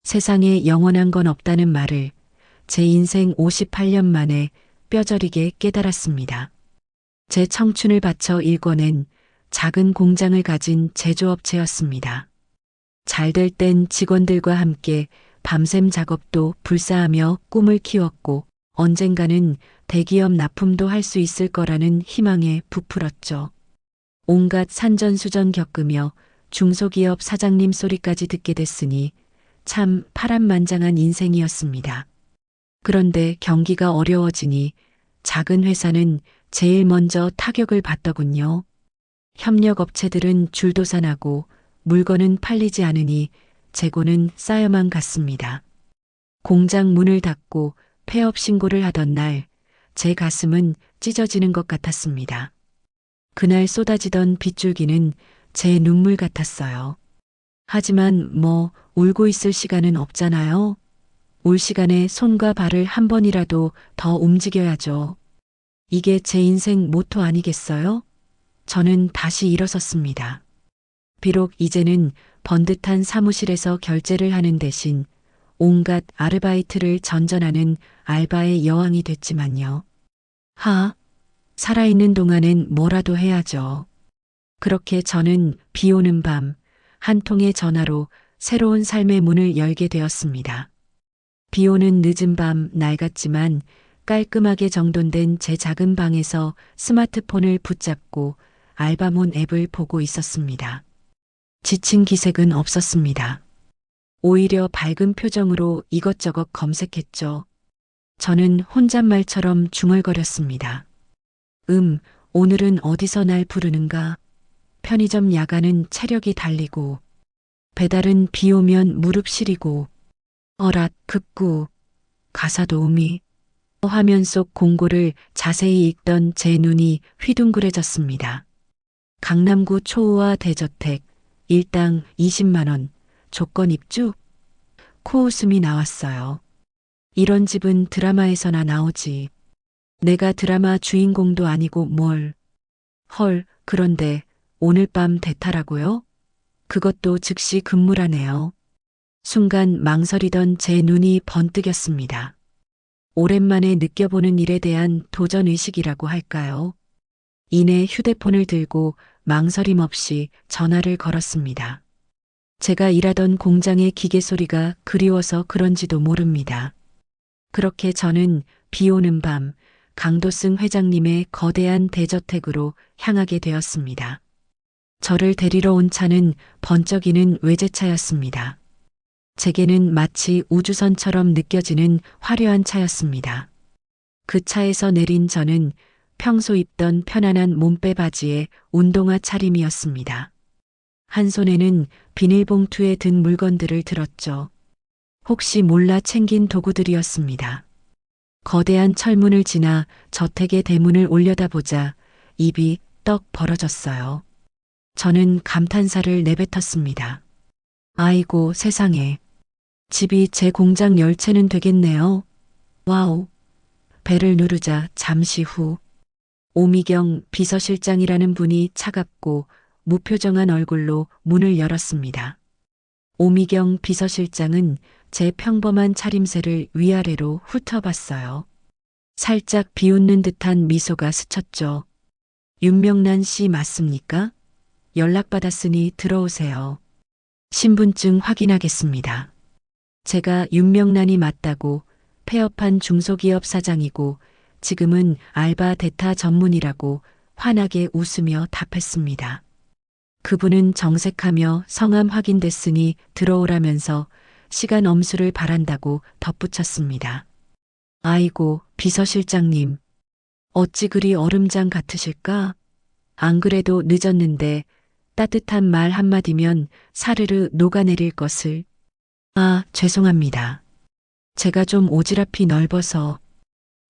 세상에 영원한 건 없다는 말을 제 인생 58년 만에 뼈저리게 깨달았습니다. 제 청춘을 바쳐 일궈낸 작은 공장을 가진 제조업체였습니다. 잘 될 땐 직원들과 함께 밤샘 작업도 불사하며 꿈을 키웠고 언젠가는 대기업 납품도 할 수 있을 거라는 희망에 부풀었죠. 온갖 산전수전 겪으며 중소기업 사장님 소리까지 듣게 됐으니 참 파란만장한 인생이었습니다. 그런데 경기가 어려워지니 작은 회사는 제일 먼저 타격을 받더군요. 협력업체들은 줄도산하고 물건은 팔리지 않으니 재고는 쌓여만 갔습니다. 공장 문을 닫고 폐업 신고를 하던 날, 제 가슴은 찢어지는 것 같았습니다. 그날 쏟아지던 빗줄기는 제 눈물 같았어요. 하지만 울고 있을 시간은 없잖아요. 올 시간에 손과 발을 한 번이라도 더 움직여야죠. 이게 제 인생 모토 아니겠어요? 저는 다시 일어섰습니다. 비록 이제는 번듯한 사무실에서 결제를 하는 대신 온갖 아르바이트를 전전하는 알바의 여왕이 됐지만요. 살아있는 동안엔 뭐라도 해야죠. 그렇게 저는 비 오는 밤 한 통의 전화로 새로운 삶의 문을 열게 되었습니다. 비 오는 늦은 밤 낡았지만 깔끔하게 정돈된 제 작은 방에서 스마트폰을 붙잡고 알바몬 앱을 보고 있었습니다. 지친 기색은 없었습니다. 오히려 밝은 표정으로 이것저것 검색했죠. 저는 혼잣말처럼 중얼거렸습니다. 오늘은 어디서 날 부르는가? 편의점 야간은 체력이 달리고, 배달은 비 오면 무릎 시리고, 어랏 급구, 가사도 화면 속 공고를 자세히 읽던 제 눈이 휘둥그레졌습니다. 강남구 초호화 대저택, 일당 20만 원, 조건 입주? 코웃음이 나왔어요. 이런 집은 드라마에서나 나오지. 내가 드라마 주인공도 아니고 뭘. 그런데 오늘 밤 대타라고요? 그것도 즉시 근무라네요. 순간 망설이던 제 눈이 번뜩였습니다. 오랜만에 느껴보는 일에 대한 도전의식이라고 할까요? 이내 휴대폰을 들고 망설임 없이 전화를 걸었습니다. 제가 일하던 공장의 기계 소리가 그리워서 그런지도 모릅니다. 그렇게 저는 비 오는 밤 강도승 회장님의 거대한 대저택으로 향하게 되었습니다. 저를 데리러 온 차는 번쩍이는 외제차였습니다. 제게는 마치 우주선처럼 느껴지는 화려한 차였습니다. 그 차에서 내린 저는 평소 입던 편안한 몸빼 바지에 운동화 차림이었습니다. 한 손에는 비닐봉투에 든 물건들을 들었죠. 혹시 몰라 챙긴 도구들이었습니다. 거대한 철문을 지나 저택의 대문을 올려다보자 입이 떡 벌어졌어요. 저는 감탄사를 내뱉었습니다. 아이고 세상에. 집이 제 공장 열채는 되겠네요. 와우. 배를 누르자 잠시 후 오미경 비서실장이라는 분이 차갑고 무표정한 얼굴로 문을 열었습니다. 오미경 비서실장은 제 평범한 차림새를 위아래로 훑어봤어요. 살짝 비웃는 듯한 미소가 스쳤죠. 윤명란 씨 맞습니까? 연락받았으니 들어오세요. 신분증 확인하겠습니다. 제가 윤명란이 맞다고 폐업한 중소기업 사장이고 지금은 알바 대타 전문이라고 환하게 웃으며 답했습니다. 그분은 정색하며 성함 확인됐으니 들어오라면서 시간 엄수를 바란다고 덧붙였습니다. 아이고, 비서실장님. 어찌 그리 얼음장 같으실까? 안 그래도 늦었는데 따뜻한 말 한마디면 사르르 녹아내릴 것을. 죄송합니다. 제가 좀 오지랖이 넓어서.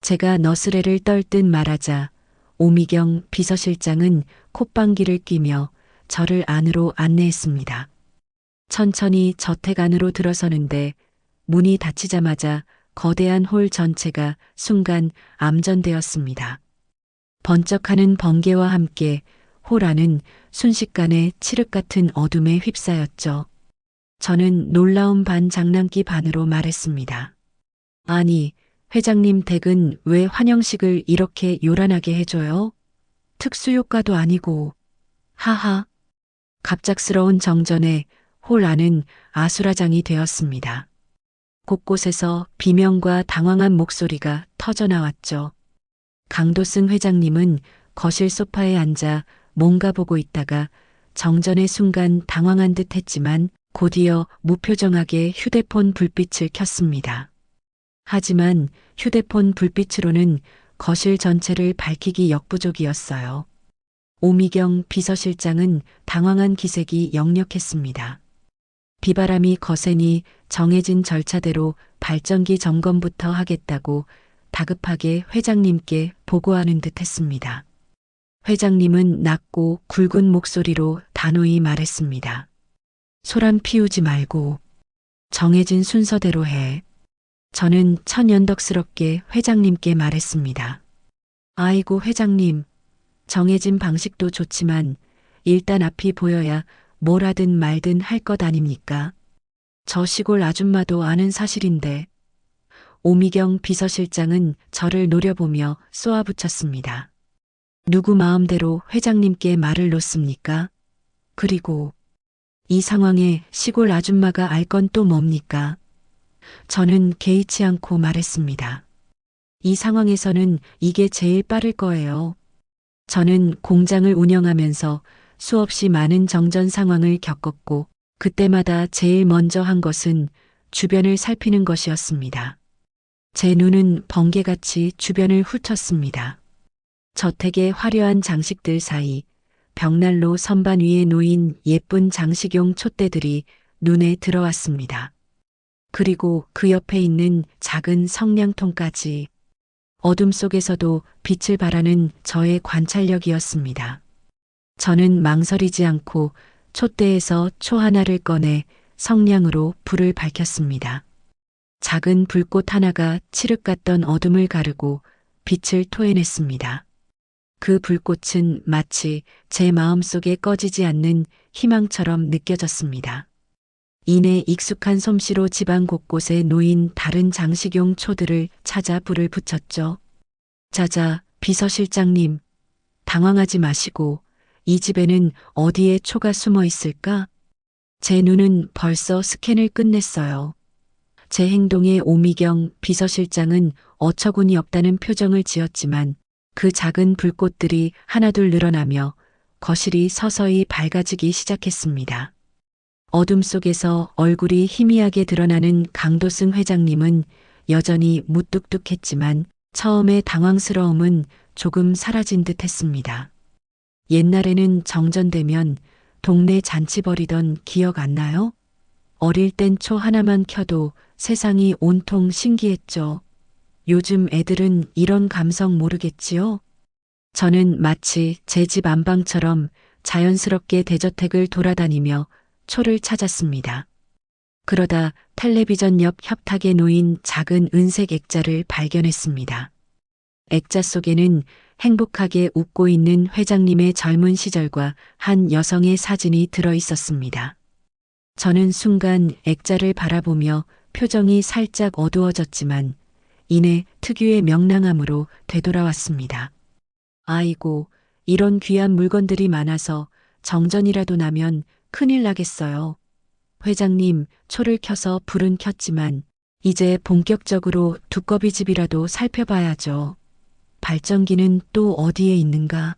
제가 너스레를 떨듯 말하자 오미경 비서실장은 콧방귀를 뀌며 저를 안으로 안내했습니다. 천천히 저택 안으로 들어서는데 문이 닫히자마자 거대한 홀 전체가 순간 암전되었습니다. 번쩍하는 번개와 함께 홀 안은 순식간에 칠흑 같은 어둠에 휩싸였죠. 저는 놀라운 반 장난기 반으로 말했습니다. 아니, 회장님 댁은 왜 환영식을 이렇게 요란하게 해줘요? 특수효과도 아니고. 하하. 갑작스러운 정전에 홀 안은 아수라장이 되었습니다. 곳곳에서 비명과 당황한 목소리가 터져나왔죠. 강도승 회장님은 거실 소파에 앉아 뭔가 보고 있다가 정전의 순간 당황한 듯 했지만 곧이어 무표정하게 휴대폰 불빛을 켰습니다. 하지만 휴대폰 불빛으로는 거실 전체를 밝히기 역부족이었어요. 오미경 비서실장은 당황한 기색이 역력했습니다. 비바람이 거세니 정해진 절차대로 발전기 점검부터 하겠다고 다급하게 회장님께 보고하는 듯 했습니다. 회장님은 낮고 굵은 목소리로 단호히 말했습니다. 소란 피우지 말고 정해진 순서대로 해. 저는 천연덕스럽게 회장님께 말했습니다. 아이고 회장님, 정해진 방식도 좋지만 일단 앞이 보여야 뭘 하든 말든 할 것 아닙니까? 저 시골 아줌마도 아는 사실인데. 오미경 비서실장은 저를 노려보며 쏘아붙였습니다. 누구 마음대로 회장님께 말을 놓습니까? 그리고 이 상황에 시골 아줌마가 알 건 또 뭡니까? 저는 개의치 않고 말했습니다. 이 상황에서는 이게 제일 빠를 거예요. 저는 공장을 운영하면서 수없이 많은 정전 상황을 겪었고 그때마다 제일 먼저 한 것은 주변을 살피는 것이었습니다. 제 눈은 번개같이 주변을 훑었습니다. 저택의 화려한 장식들 사이 벽난로 선반 위에 놓인 예쁜 장식용 촛대들이 눈에 들어왔습니다. 그리고 그 옆에 있는 작은 성냥통까지 어둠 속에서도 빛을 발하는 저의 관찰력이었습니다. 저는 망설이지 않고 촛대에서 초 하나를 꺼내 성냥으로 불을 밝혔습니다. 작은 불꽃 하나가 칠흑 같던 어둠을 가르고 빛을 토해냈습니다. 그 불꽃은 마치 제 마음속에 꺼지지 않는 희망처럼 느껴졌습니다. 이내 익숙한 솜씨로 집안 곳곳에 놓인 다른 장식용 초들을 찾아 불을 붙였죠. 자자, 비서실장님, 당황하지 마시고 이 집에는 어디에 초가 숨어 있을까? 제 눈은 벌써 스캔을 끝냈어요. 제 행동에 오미경 비서실장은 어처구니 없다는 표정을 지었지만 그 작은 불꽃들이 하나둘 늘어나며 거실이 서서히 밝아지기 시작했습니다. 어둠 속에서 얼굴이 희미하게 드러나는 강도승 회장님은 여전히 무뚝뚝했지만 처음의 당황스러움은 조금 사라진 듯 했습니다. 옛날에는 정전되면 동네 잔치 벌이던 기억 안 나요? 어릴 땐 초 하나만 켜도 세상이 온통 신기했죠. 요즘 애들은 이런 감성 모르겠지요? 저는 마치 제 집 안방처럼 자연스럽게 대저택을 돌아다니며 초를 찾았습니다. 그러다 텔레비전 옆 협탁에 놓인 작은 은색 액자를 발견했습니다. 액자 속에는 행복하게 웃고 있는 회장님의 젊은 시절과 한 여성의 사진이 들어 있었습니다. 저는 순간 액자를 바라보며 표정이 살짝 어두워졌지만 이내 특유의 명랑함으로 되돌아왔습니다. 아이고, 이런 귀한 물건들이 많아서 정전이라도 나면 큰일 나겠어요. 회장님, 초를 켜서 불은 켰지만 이제 본격적으로 두꺼비 집이라도 살펴봐야죠. 발전기는 또 어디에 있는가?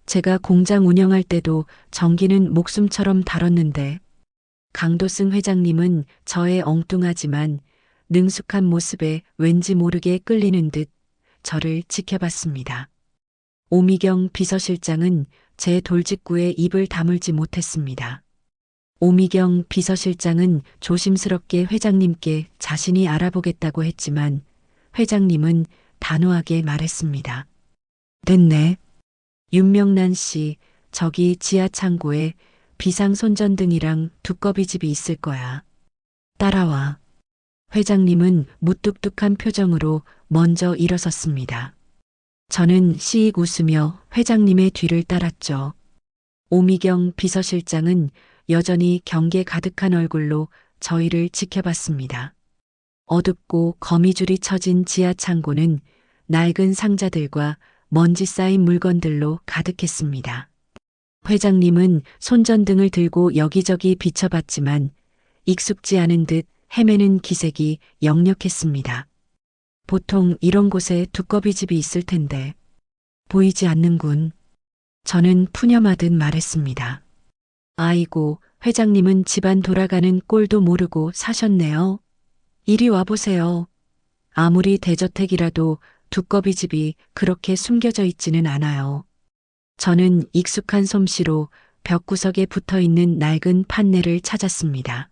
제가 공장 운영할 때도 전기는 목숨처럼 다뤘는데. 강도승 회장님은 저의 엉뚱하지만 능숙한 모습에 왠지 모르게 끌리는 듯 저를 지켜봤습니다. 오미경 비서실장은 제 돌직구에 입을 다물지 못했습니다. 오미경 비서실장은 조심스럽게 회장님께 자신이 알아보겠다고 했지만 회장님은 단호하게 말했습니다. 됐네. 윤명란 씨, 저기 지하 창고에 비상손전등이랑 두꺼비 집이 있을 거야. 따라와. 회장님은 무뚝뚝한 표정으로 먼저 일어섰습니다. 저는 씩 웃으며 회장님의 뒤를 따랐죠. 오미경 비서실장은 여전히 경계 가득한 얼굴로 저희를 지켜봤습니다. 어둡고 거미줄이 쳐진 지하 창고는 낡은 상자들과 먼지 쌓인 물건들로 가득했습니다. 회장님은 손전등을 들고 여기저기 비춰봤지만 익숙지 않은 듯 헤매는 기색이 역력했습니다. 보통 이런 곳에 두꺼비 집이 있을 텐데 보이지 않는군. 저는 푸념하듯 말했습니다. 아이고, 회장님은 집안 돌아가는 꼴도 모르고 사셨네요. 이리 와보세요. 아무리 대저택이라도 두꺼비 집이 그렇게 숨겨져 있지는 않아요. 저는 익숙한 솜씨로 벽구석에 붙어 있는 낡은 판넬을 찾았습니다.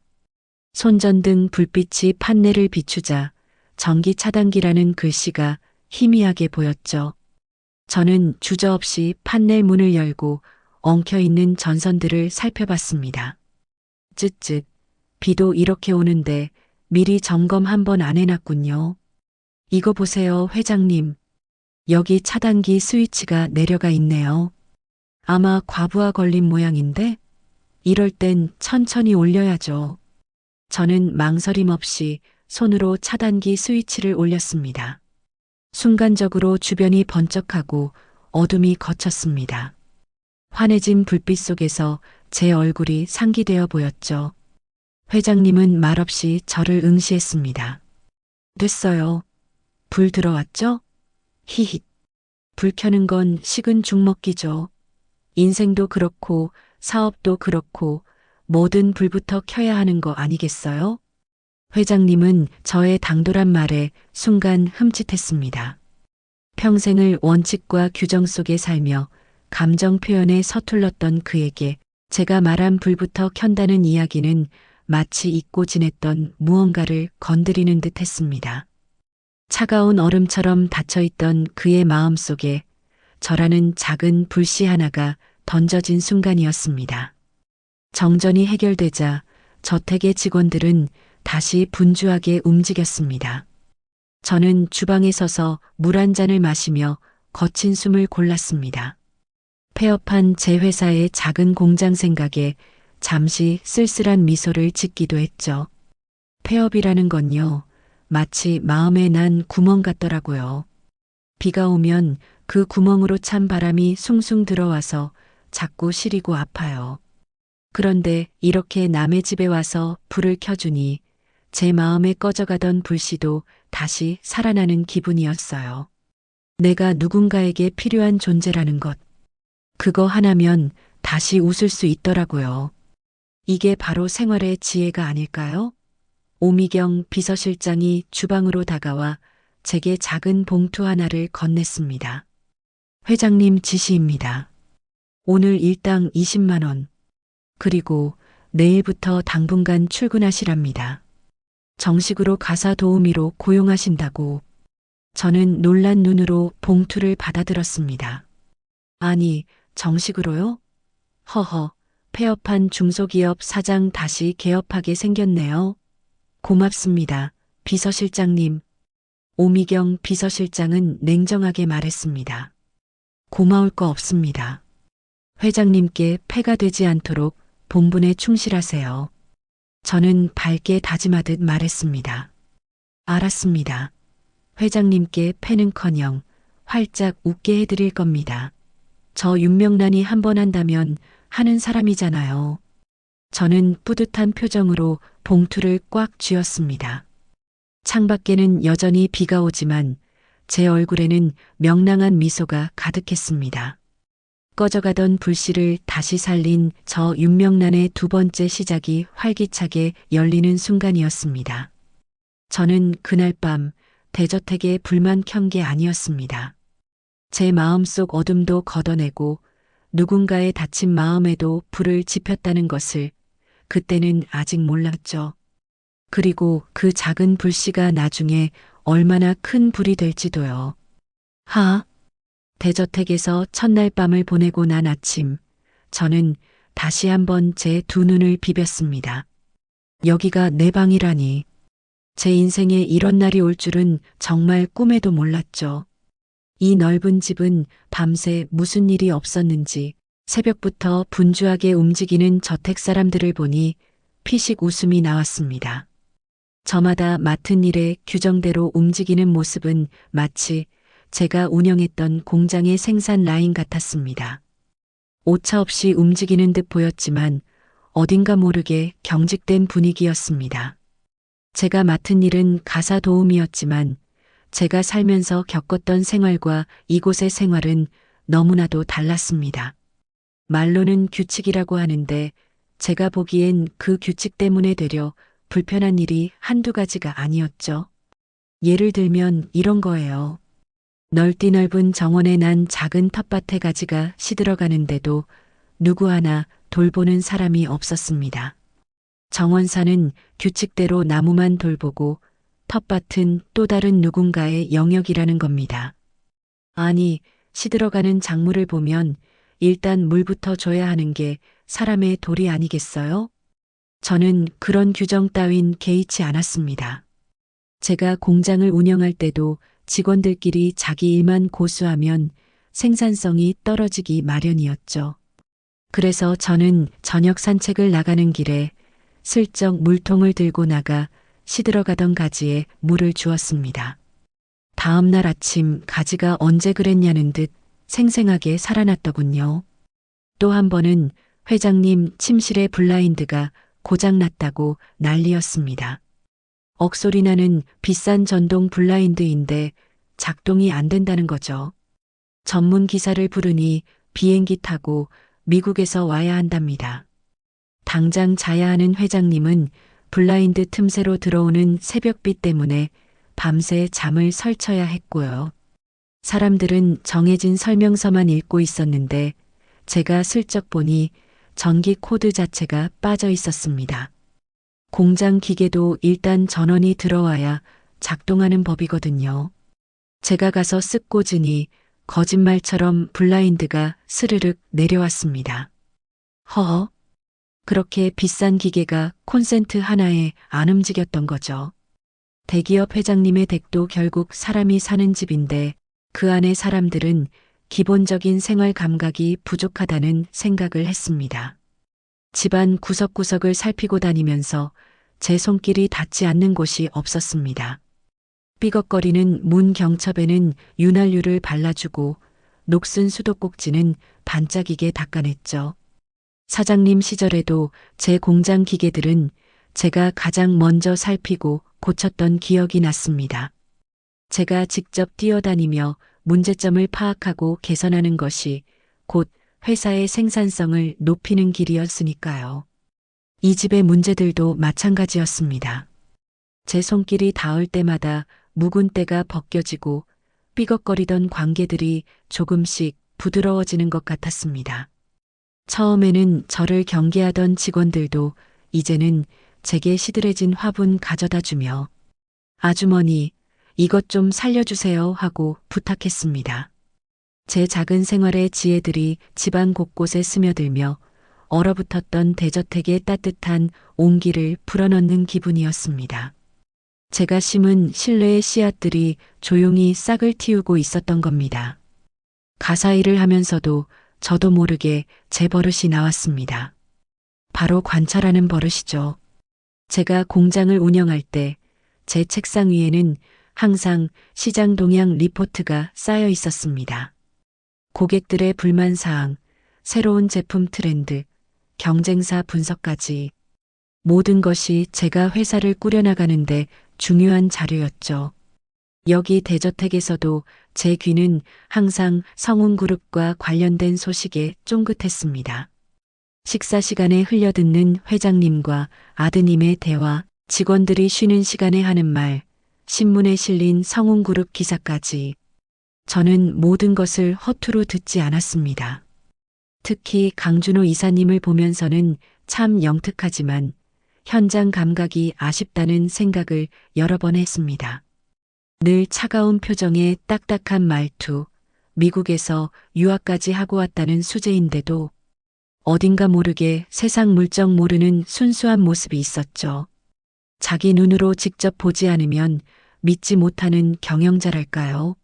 손전등 불빛이 판넬을 비추자 전기 차단기라는 글씨가 희미하게 보였죠. 저는 주저없이 판넬 문을 열고 엉켜있는 전선들을 살펴봤습니다. 쯧쯧, 비도 이렇게 오는데 미리 점검 한번 안 해놨군요. 이거 보세요, 회장님. 여기 차단기 스위치가 내려가 있네요. 아마 과부하 걸린 모양인데 이럴 땐 천천히 올려야죠. 저는 망설임 없이 손으로 차단기 스위치를 올렸습니다. 순간적으로 주변이 번쩍하고 어둠이 걷혔습니다. 환해진 불빛 속에서 제 얼굴이 상기되어 보였죠. 회장님은 말없이 저를 응시했습니다. 됐어요. 불 들어왔죠? 히힛. 불 켜는 건 식은 죽 먹기죠. 인생도 그렇고 사업도 그렇고 뭐든 불부터 켜야 하는 거 아니겠어요? 회장님은 저의 당돌한 말에 순간 흠칫했습니다. 평생을 원칙과 규정 속에 살며 감정 표현에 서툴렀던 그에게 제가 말한 불부터 켠다는 이야기는 마치 잊고 지냈던 무언가를 건드리는 듯 했습니다. 차가운 얼음처럼 닫혀있던 그의 마음 속에 저라는 작은 불씨 하나가 던져진 순간이었습니다. 정전이 해결되자 저택의 직원들은 다시 분주하게 움직였습니다. 저는 주방에 서서 물 한 잔을 마시며 거친 숨을 골랐습니다. 폐업한 제 회사의 작은 공장 생각에 잠시 쓸쓸한 미소를 짓기도 했죠. 폐업이라는 건요, 마치 마음에 난 구멍 같더라고요. 비가 오면 그 구멍으로 찬 바람이 숭숭 들어와서 자꾸 시리고 아파요. 그런데 이렇게 남의 집에 와서 불을 켜주니 제 마음에 꺼져가던 불씨도 다시 살아나는 기분이었어요. 내가 누군가에게 필요한 존재라는 것. 그거 하나면 다시 웃을 수 있더라고요. 이게 바로 생활의 지혜가 아닐까요? 오미경 비서실장이 주방으로 다가와 제게 작은 봉투 하나를 건넸습니다. 회장님 지시입니다. 오늘 일당 20만 원. 그리고 내일부터 당분간 출근하시랍니다. 정식으로 가사 도우미로 고용하신다고. 저는 놀란 눈으로 봉투를 받아들었습니다. 아니, 정식으로요? 허허, 폐업한 중소기업 사장 다시 개업하게 생겼네요. 고맙습니다, 비서실장님. 오미경 비서실장은 냉정하게 말했습니다. 고마울 거 없습니다. 회장님께 폐가 되지 않도록 본분에 충실하세요. 저는 밝게 다짐하듯 말했습니다. 알았습니다. 회장님께 패는커녕 활짝 웃게 해드릴 겁니다. 저 윤명란이 한 번 한다면 하는 사람이잖아요. 저는 뿌듯한 표정으로 봉투를 꽉 쥐었습니다. 창밖에는 여전히 비가 오지만 제 얼굴에는 명랑한 미소가 가득했습니다. 꺼져가던 불씨를 다시 살린 저 윤명란의 두 번째 시작이 활기차게 열리는 순간이었습니다. 저는 그날 밤 대저택에 불만 켠 게 아니었습니다. 제 마음속 어둠도 걷어내고 누군가의 다친 마음에도 불을 지폈다는 것을 그때는 아직 몰랐죠. 그리고 그 작은 불씨가 나중에 얼마나 큰 불이 될지도요. 대저택에서 첫날 밤을 보내고 난 아침, 저는 다시 한번 제 두 눈을 비볐습니다. 여기가 내 방이라니. 제 인생에 이런 날이 올 줄은 정말 꿈에도 몰랐죠. 이 넓은 집은 밤새 무슨 일이 없었는지 새벽부터 분주하게 움직이는 저택 사람들을 보니 피식 웃음이 나왔습니다. 저마다 맡은 일에 규정대로 움직이는 모습은 마치 제가 운영했던 공장의 생산 라인 같았습니다. 오차 없이 움직이는 듯 보였지만 어딘가 모르게 경직된 분위기였습니다. 제가 맡은 일은 가사 도우미였지만 제가 살면서 겪었던 생활과 이곳의 생활은 너무나도 달랐습니다. 말로는 규칙이라고 하는데 제가 보기엔 그 규칙 때문에 되려 불편한 일이 한두 가지가 아니었죠. 예를 들면 이런 거예요. 넓디 넓은 정원에 난 작은 텃밭의 가지가 시들어가는데도 누구 하나 돌보는 사람이 없었습니다. 정원사는 규칙대로 나무만 돌보고 텃밭은 또 다른 누군가의 영역이라는 겁니다. 아니, 시들어가는 작물을 보면 일단 물부터 줘야 하는 게 사람의 도리 아니겠어요? 저는 그런 규정 따윈 개의치 않았습니다. 제가 공장을 운영할 때도 직원들끼리 자기 일만 고수하면 생산성이 떨어지기 마련이었죠. 그래서 저는 저녁 산책을 나가는 길에 슬쩍 물통을 들고 나가 시들어가던 가지에 물을 주었습니다. 다음 날 아침 가지가 언제 그랬냐는 듯 생생하게 살아났더군요. 또 한 번은 회장님 침실의 블라인드가 고장났다고 난리였습니다. 억소리 나는 비싼 전동 블라인드인데 작동이 안 된다는 거죠. 전문 기사를 부르니 비행기 타고 미국에서 와야 한답니다. 당장 자야 하는 회장님은 블라인드 틈새로 들어오는 새벽비 때문에 밤새 잠을 설쳐야 했고요. 사람들은 정해진 설명서만 읽고 있었는데 제가 슬쩍 보니 전기 코드 자체가 빠져 있었습니다. 공장 기계도 일단 전원이 들어와야 작동하는 법이거든요. 제가 가서 쓱 꽂으니 거짓말처럼 블라인드가 스르륵 내려왔습니다. 허허, 그렇게 비싼 기계가 콘센트 하나에 안 움직였던 거죠. 대기업 회장님의 댁도 결국 사람이 사는 집인데 그 안의 사람들은 기본적인 생활 감각이 부족하다는 생각을 했습니다. 집안 구석구석을 살피고 다니면서 제 손길이 닿지 않는 곳이 없었습니다. 삐걱거리는 문 경첩에는 윤활유를 발라주고 녹슨 수도꼭지는 반짝이게 닦아냈죠. 사장님 시절에도 제 공장 기계들은 제가 가장 먼저 살피고 고쳤던 기억이 났습니다. 제가 직접 뛰어다니며 문제점을 파악하고 개선하는 것이 곧 회사의 생산성을 높이는 길이었으니까요. 이 집의 문제들도 마찬가지였습니다. 제 손길이 닿을 때마다 묵은 때가 벗겨지고 삐걱거리던 관계들이 조금씩 부드러워지는 것 같았습니다. 처음에는 저를 경계하던 직원들도 이제는 제게 시들해진 화분 가져다 주며 아주머니, 이것 좀 살려주세요 하고 부탁했습니다. 제 작은 생활의 지혜들이 집안 곳곳에 스며들며 얼어붙었던 대저택의 따뜻한 온기를 불어넣는 기분이었습니다. 제가 심은 신뢰의 씨앗들이 조용히 싹을 틔우고 있었던 겁니다. 가사 일을 하면서도 저도 모르게 제 버릇이 나왔습니다. 바로 관찰하는 버릇이죠. 제가 공장을 운영할 때 제 책상 위에는 항상 시장 동향 리포트가 쌓여 있었습니다. 고객들의 불만사항, 새로운 제품 트렌드, 경쟁사 분석까지 모든 것이 제가 회사를 꾸려나가는데 중요한 자료였죠. 여기 대저택에서도 제 귀는 항상 성운그룹과 관련된 소식에 쫑긋했습니다. 식사 시간에 흘려듣는 회장님과 아드님의 대화, 직원들이 쉬는 시간에 하는 말, 신문에 실린 성운그룹 기사까지 저는 모든 것을 허투루 듣지 않았습니다. 특히 강준호 이사님을 보면서는 참 영특하지만 현장 감각이 아쉽다는 생각을 여러 번 했습니다. 늘 차가운 표정에 딱딱한 말투, 미국에서 유학까지 하고 왔다는 수재인데도 어딘가 모르게 세상 물정 모르는 순수한 모습이 있었죠. 자기 눈으로 직접 보지 않으면 믿지 못하는 경영자랄까요?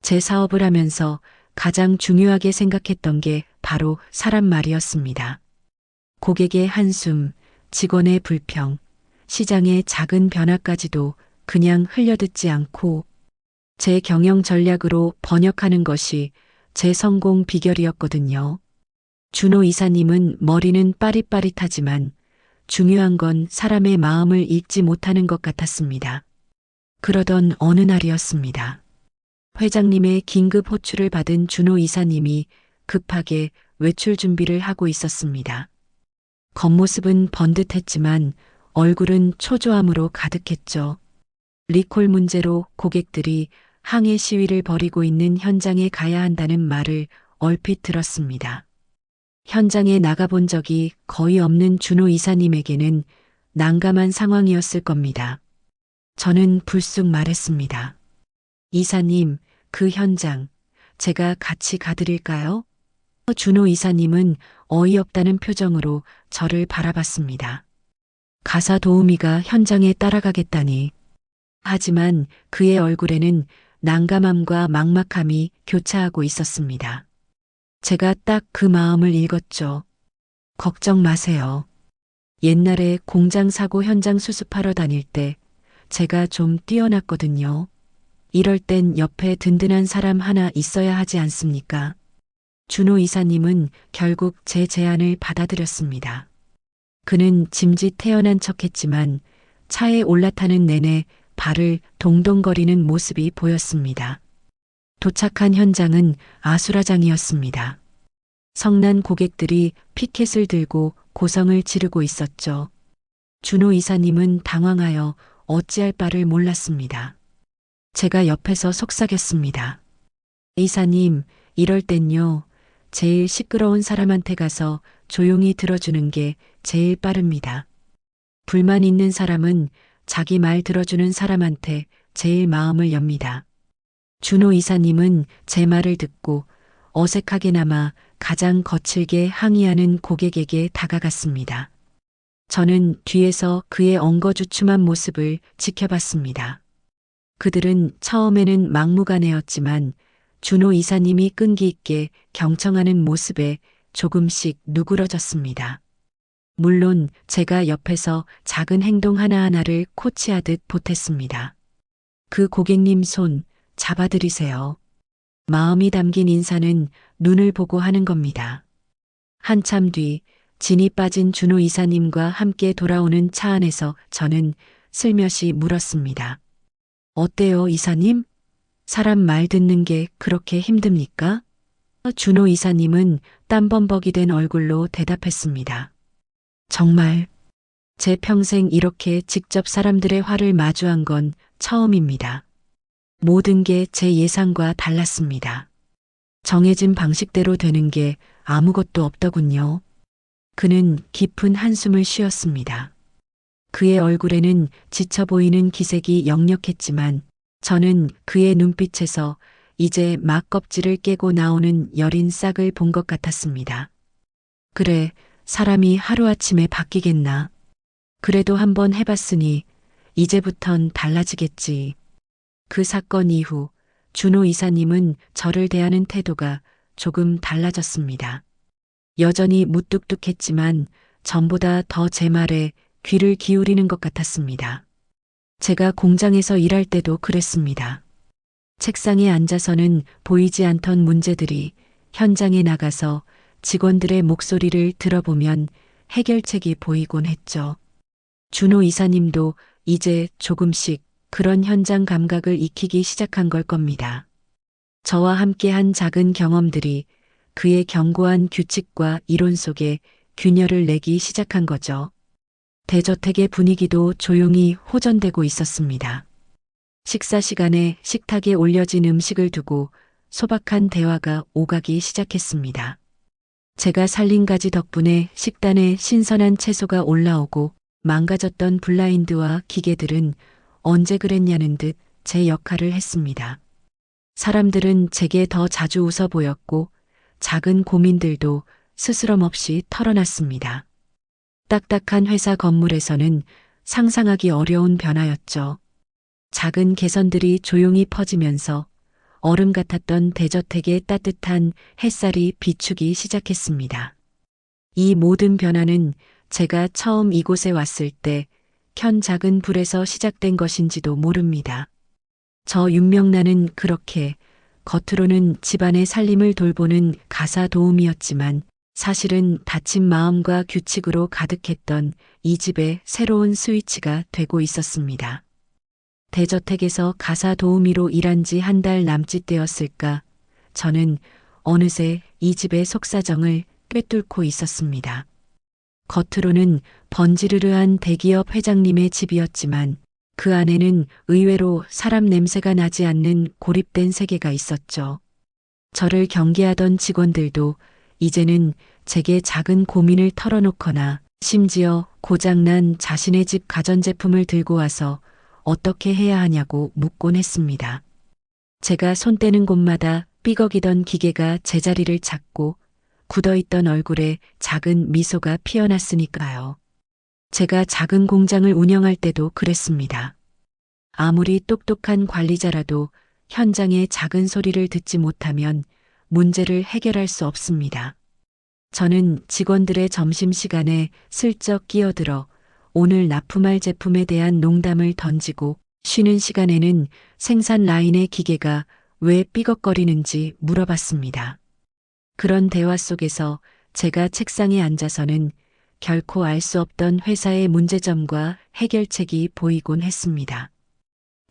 제 사업을 하면서 가장 중요하게 생각했던 게 바로 사람 말이었습니다. 고객의 한숨, 직원의 불평, 시장의 작은 변화까지도 그냥 흘려듣지 않고 제 경영 전략으로 번역하는 것이 제 성공 비결이었거든요. 준호 이사님은 머리는 빠릿빠릿하지만 중요한 건 사람의 마음을 읽지 못하는 것 같았습니다. 그러던 어느 날이었습니다. 회장님의 긴급 호출을 받은 준호 이사님이 급하게 외출 준비를 하고 있었습니다. 겉모습은 번듯했지만 얼굴은 초조함으로 가득했죠. 리콜 문제로 고객들이 항해 시위를 벌이고 있는 현장에 가야 한다는 말을 얼핏 들었습니다. 현장에 나가본 적이 거의 없는 준호 이사님에게는 난감한 상황이었을 겁니다. 저는 불쑥 말했습니다. 이사님, 그 현장, 제가 같이 가드릴까요? 준호 이사님은 어이없다는 표정으로 저를 바라봤습니다. 가사 도우미가 현장에 따라가겠다니. 하지만 그의 얼굴에는 난감함과 막막함이 교차하고 있었습니다. 제가 딱 그 마음을 읽었죠. 걱정 마세요. 옛날에 공장 사고 현장 수습하러 다닐 때 제가 좀 뛰어났거든요. 이럴 땐 옆에 든든한 사람 하나 있어야 하지 않습니까? 준호 이사님은 결국 제 제안을 받아들였습니다. 그는 짐짓 태연한 척했지만 차에 올라타는 내내 발을 동동거리는 모습이 보였습니다. 도착한 현장은 아수라장이었습니다. 성난 고객들이 피켓을 들고 고성을 지르고 있었죠. 준호 이사님은 당황하여 어찌할 바를 몰랐습니다. 제가 옆에서 속삭였습니다. 이사님, 이럴 땐요, 제일 시끄러운 사람한테 가서 조용히 들어주는 게 제일 빠릅니다. 불만 있는 사람은 자기 말 들어주는 사람한테 제일 마음을 엽니다. 준호 이사님은 제 말을 듣고 어색하게나마 가장 거칠게 항의하는 고객에게 다가갔습니다. 저는 뒤에서 그의 엉거주춤한 모습을 지켜봤습니다. 그들은 처음에는 막무가내였지만 준호 이사님이 끈기 있게 경청하는 모습에 조금씩 누그러졌습니다. 물론 제가 옆에서 작은 행동 하나하나를 코치하듯 보탰습니다. 그 고객님 손 잡아드리세요. 마음이 담긴 인사는 눈을 보고 하는 겁니다. 한참 뒤 진이 빠진 준호 이사님과 함께 돌아오는 차 안에서 저는 슬며시 물었습니다. 어때요, 이사님? 사람 말 듣는 게 그렇게 힘듭니까? 준호 이사님은 땀범벅이 된 얼굴로 대답했습니다. 정말 제 평생 이렇게 직접 사람들의 화를 마주한 건 처음입니다. 모든 게 제 예상과 달랐습니다. 정해진 방식대로 되는 게 아무것도 없더군요. 그는 깊은 한숨을 쉬었습니다. 그의 얼굴에는 지쳐 보이는 기색이 역력했지만 저는 그의 눈빛에서 이제 막 껍질을 깨고 나오는 여린 싹을 본 것 같았습니다. 그래, 사람이 하루아침에 바뀌겠나. 그래도 한번 해봤으니 이제부턴 달라지겠지. 그 사건 이후 준호 이사님은 저를 대하는 태도가 조금 달라졌습니다. 여전히 무뚝뚝했지만 전보다 더 제 말에 귀를 기울이는 것 같았습니다. 제가 공장에서 일할 때도 그랬습니다. 책상에 앉아서는 보이지 않던 문제들이 현장에 나가서 직원들의 목소리를 들어보면 해결책이 보이곤 했죠. 준호 이사님도 이제 조금씩 그런 현장 감각을 익히기 시작한 걸 겁니다. 저와 함께한 작은 경험들이 그의 견고한 규칙과 이론 속에 균열을 내기 시작한 거죠. 대저택의 분위기도 조용히 호전되고 있었습니다. 식사 시간에 식탁에 올려진 음식을 두고 소박한 대화가 오가기 시작했습니다. 제가 살린 가지 덕분에 식단에 신선한 채소가 올라오고 망가졌던 블라인드와 기계들은 언제 그랬냐는 듯 제 역할을 했습니다. 사람들은 제게 더 자주 웃어 보였고 작은 고민들도 스스럼 없이 털어놨습니다. 딱딱한 회사 건물에서는 상상하기 어려운 변화였죠. 작은 개선들이 조용히 퍼지면서 얼음 같았던 대저택의 따뜻한 햇살이 비추기 시작했습니다. 이 모든 변화는 제가 처음 이곳에 왔을 때 켠 작은 불에서 시작된 것인지도 모릅니다. 저 윤명란은 그렇게 겉으로는 집안의 살림을 돌보는 가사 도우미였지만 사실은 다친 마음과 규칙으로 가득했던 이 집의 새로운 스위치가 되고 있었습니다. 대저택에서 가사 도우미로 일한 지 한 달 남짓 되었을까 저는 어느새 이 집의 속사정을 꿰뚫고 있었습니다. 겉으로는 번지르르한 대기업 회장님의 집이었지만 그 안에는 의외로 사람 냄새가 나지 않는 고립된 세계가 있었죠. 저를 경계하던 직원들도 이제는 제게 작은 고민을 털어놓거나 심지어 고장난 자신의 집 가전제품을 들고 와서 어떻게 해야 하냐고 묻곤 했습니다. 제가 손 떼는 곳마다 삐걱이던 기계가 제자리를 찾고 굳어있던 얼굴에 작은 미소가 피어났으니까요. 제가 작은 공장을 운영할 때도 그랬습니다. 아무리 똑똑한 관리자라도 현장의 작은 소리를 듣지 못하면 문제를 해결할 수 없습니다. 저는 직원들의 점심시간에 슬쩍 끼어들어 오늘 납품할 제품에 대한 농담을 던지고 쉬는 시간에는 생산 라인의 기계가 왜 삐걱거리는지 물어봤습니다. 그런 대화 속에서 제가 책상에 앉아서는 결코 알 수 없던 회사의 문제점과 해결책이 보이곤 했습니다.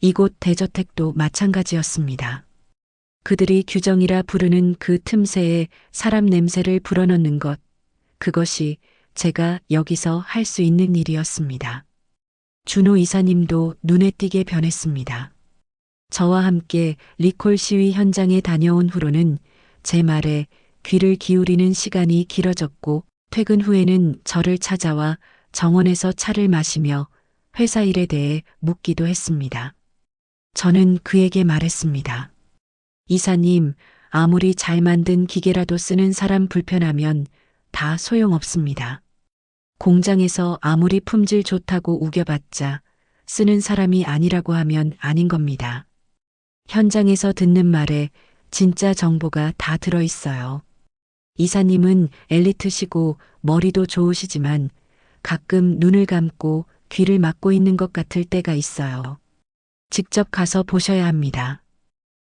이곳 대저택도 마찬가지였습니다. 그들이 규정이라 부르는 그 틈새에 사람 냄새를 불어넣는 것, 그것이 제가 여기서 할 수 있는 일이었습니다. 준호 이사님도 눈에 띄게 변했습니다. 저와 함께 리콜 시위 현장에 다녀온 후로는 제 말에 귀를 기울이는 시간이 길어졌고 퇴근 후에는 저를 찾아와 정원에서 차를 마시며 회사 일에 대해 묻기도 했습니다. 저는 그에게 말했습니다. 이사님, 아무리 잘 만든 기계라도 쓰는 사람 불편하면 다 소용없습니다. 공장에서 아무리 품질 좋다고 우겨봤자 쓰는 사람이 아니라고 하면 아닌 겁니다. 현장에서 듣는 말에 진짜 정보가 다 들어있어요. 이사님은 엘리트시고 머리도 좋으시지만 가끔 눈을 감고 귀를 막고 있는 것 같을 때가 있어요. 직접 가서 보셔야 합니다.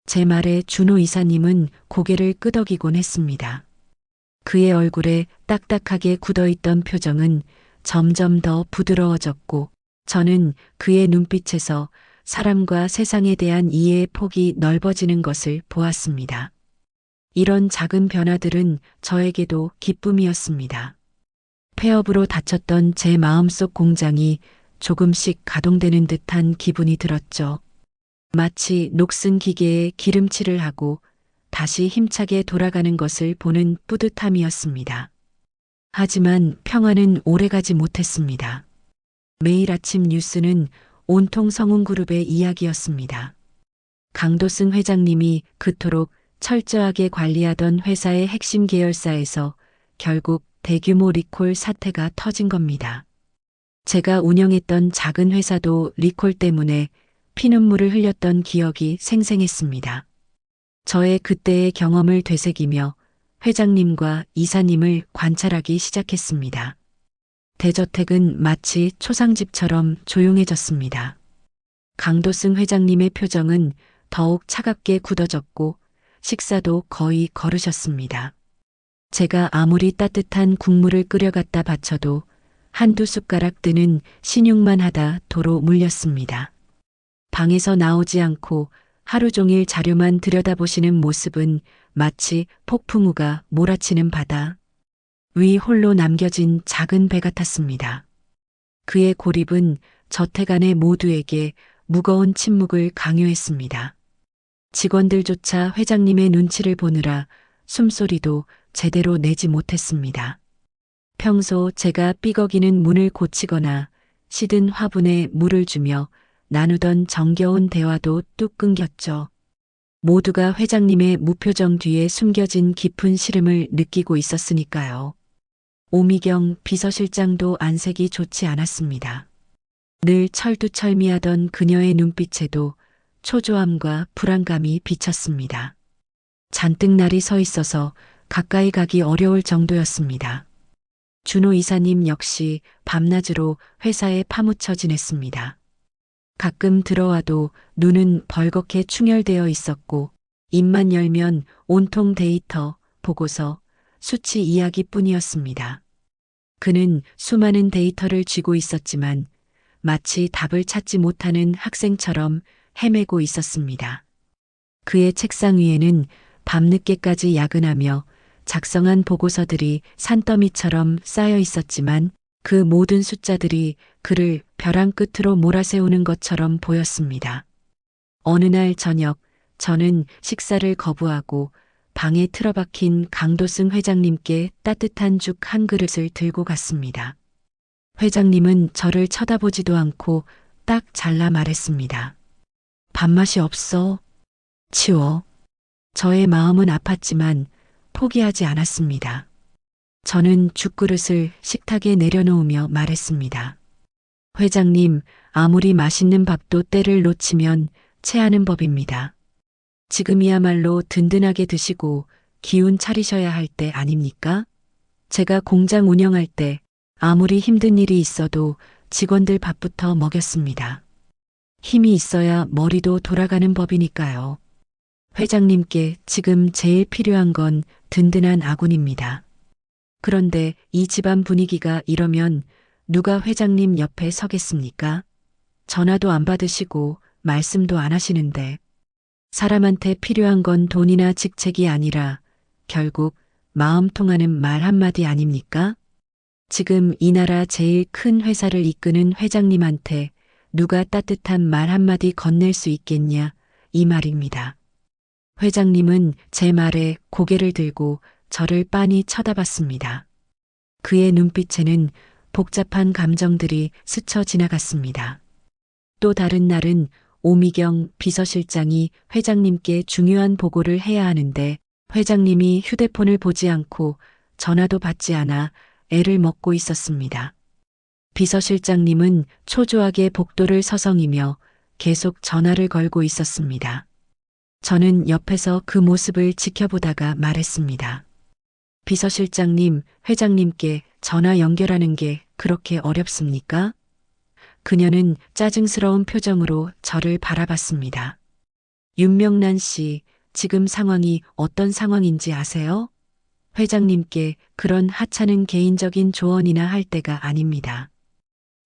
제 말에 준호 이사님은 고개를 끄덕이곤 했습니다. 그의 얼굴에 딱딱하게 굳어있던 표정은 점점 더 부드러워졌고 저는 그의 눈빛에서 사람과 세상에 대한 이해의 폭이 넓어지는 것을 보았습니다. 이런 작은 변화들은 저에게도 기쁨이었습니다. 폐업으로 닫혔던 제 마음속 공장이 조금씩 가동되는 듯한 기분이 들었죠. 마치 녹슨 기계에 기름칠을 하고 다시 힘차게 돌아가는 것을 보는 뿌듯함이었습니다. 하지만 평화는 오래가지 못했습니다. 매일 아침 뉴스는 온통 성운그룹의 이야기였습니다. 강도승 회장님이 그토록 철저하게 관리하던 회사의 핵심 계열사에서 결국 대규모 리콜 사태가 터진 겁니다. 제가 운영했던 작은 회사도 리콜 때문에 피눈물을 흘렸던 기억이 생생했습니다. 저의 그때의 경험을 되새기며 회장님과 이사님을 관찰하기 시작했습니다. 대저택은 마치 초상집처럼 조용해졌습니다. 강도승 회장님의 표정은 더욱 차갑게 굳어졌고 식사도 거의 거르셨습니다. 제가 아무리 따뜻한 국물을 끓여 갖다 바쳐도 한두 숟가락 뜨는 신용만 하다 도로 물렸습니다. 방에서 나오지 않고 하루 종일 자료만 들여다보시는 모습은 마치 폭풍우가 몰아치는 바다 위 홀로 남겨진 작은 배 같았습니다. 그의 고립은 저택 안의 모두에게 무거운 침묵을 강요했습니다. 직원들조차 회장님의 눈치를 보느라 숨소리도 제대로 내지 못했습니다. 평소 제가 삐걱이는 문을 고치거나 시든 화분에 물을 주며 나누던 정겨운 대화도 뚝 끊겼죠. 모두가 회장님의 무표정 뒤에 숨겨진 깊은 시름을 느끼고 있었으니까요. 오미경 비서실장도 안색이 좋지 않았습니다. 늘 철두철미하던 그녀의 눈빛에도 초조함과 불안감이 비쳤습니다. 잔뜩 날이 서 있어서 가까이 가기 어려울 정도였습니다. 준호 이사님 역시 밤낮으로 회사에 파묻혀 지냈습니다. 가끔 들어와도 눈은 벌겋게 충혈되어 있었고 입만 열면 온통 데이터, 보고서, 수치 이야기뿐이었습니다. 그는 수많은 데이터를 쥐고 있었지만 마치 답을 찾지 못하는 학생처럼 헤매고 있었습니다. 그의 책상 위에는 밤늦게까지 야근하며 작성한 보고서들이 산더미처럼 쌓여 있었지만 그 모든 숫자들이 그를 벼랑 끝으로 몰아세우는 것처럼 보였습니다. 어느 날 저녁, 저는 식사를 거부하고 방에 틀어박힌 강도승 회장님께 따뜻한 죽 한 그릇을 들고 갔습니다. 회장님은 저를 쳐다보지도 않고 딱 잘라 말했습니다. 밥맛이 없어. 치워. 저의 마음은 아팠지만 포기하지 않았습니다. 저는 죽그릇을 식탁에 내려놓으며 말했습니다. 회장님, 아무리 맛있는 밥도 때를 놓치면 체하는 법입니다. 지금이야말로 든든하게 드시고 기운 차리셔야 할 때 아닙니까? 제가 공장 운영할 때 아무리 힘든 일이 있어도 직원들 밥부터 먹였습니다. 힘이 있어야 머리도 돌아가는 법이니까요. 회장님께 지금 제일 필요한 건 든든한 아군입니다. 그런데 이 집안 분위기가 이러면 누가 회장님 옆에 서겠습니까? 전화도 안 받으시고 말씀도 안 하시는데 사람한테 필요한 건 돈이나 직책이 아니라 결국 마음 통하는 말 한마디 아닙니까? 지금 이 나라 제일 큰 회사를 이끄는 회장님한테 누가 따뜻한 말 한마디 건넬 수 있겠냐 이 말입니다. 회장님은 제 말에 고개를 들고 저를 빤히 쳐다봤습니다. 그의 눈빛에는 복잡한 감정들이 스쳐 지나갔습니다. 또 다른 날은 오미경 비서실장이 회장님께 중요한 보고를 해야 하는데 회장님이 휴대폰을 보지 않고 전화도 받지 않아 애를 먹고 있었습니다. 비서실장님은 초조하게 복도를 서성이며 계속 전화를 걸고 있었습니다. 저는 옆에서 그 모습을 지켜보다가 말했습니다. 비서실장님, 회장님께 전화 연결하는 게 그렇게 어렵습니까? 그녀는 짜증스러운 표정으로 저를 바라봤습니다. 윤명란 씨, 지금 상황이 어떤 상황인지 아세요? 회장님께 그런 하찮은 개인적인 조언이나 할 때가 아닙니다.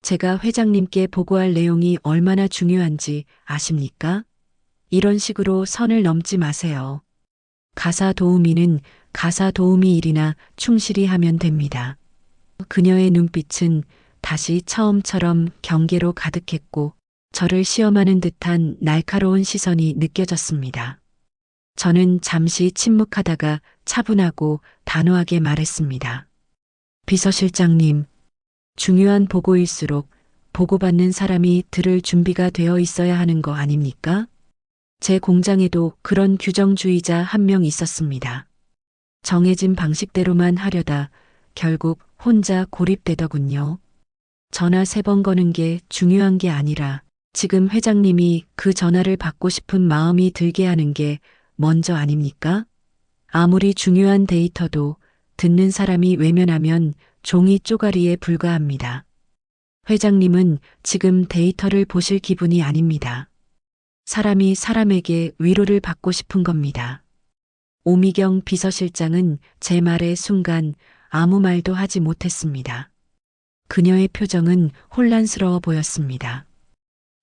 제가 회장님께 보고할 내용이 얼마나 중요한지 아십니까? 이런 식으로 선을 넘지 마세요. 가사 도우미는 가사 도우미 일이나 충실히 하면 됩니다. 그녀의 눈빛은 다시 처음처럼 경계로 가득했고 저를 시험하는 듯한 날카로운 시선이 느껴졌습니다. 저는 잠시 침묵하다가 차분하고 단호하게 말했습니다. 비서실장님, 중요한 보고일수록 보고받는 사람이 들을 준비가 되어 있어야 하는 거 아닙니까? 제 공장에도 그런 규정주의자 한 명 있었습니다. 정해진 방식대로만 하려다 결국 혼자 고립되더군요. 전화 3번 거는 게 중요한 게 아니라 지금 회장님이 그 전화를 받고 싶은 마음이 들게 하는 게 먼저 아닙니까? 아무리 중요한 데이터도 듣는 사람이 외면하면 종이 쪼가리에 불과합니다. 회장님은 지금 데이터를 보실 기분이 아닙니다. 사람이 사람에게 위로를 받고 싶은 겁니다. 오미경 비서실장은 제 말에 순간 아무 말도 하지 못했습니다. 그녀의 표정은 혼란스러워 보였습니다.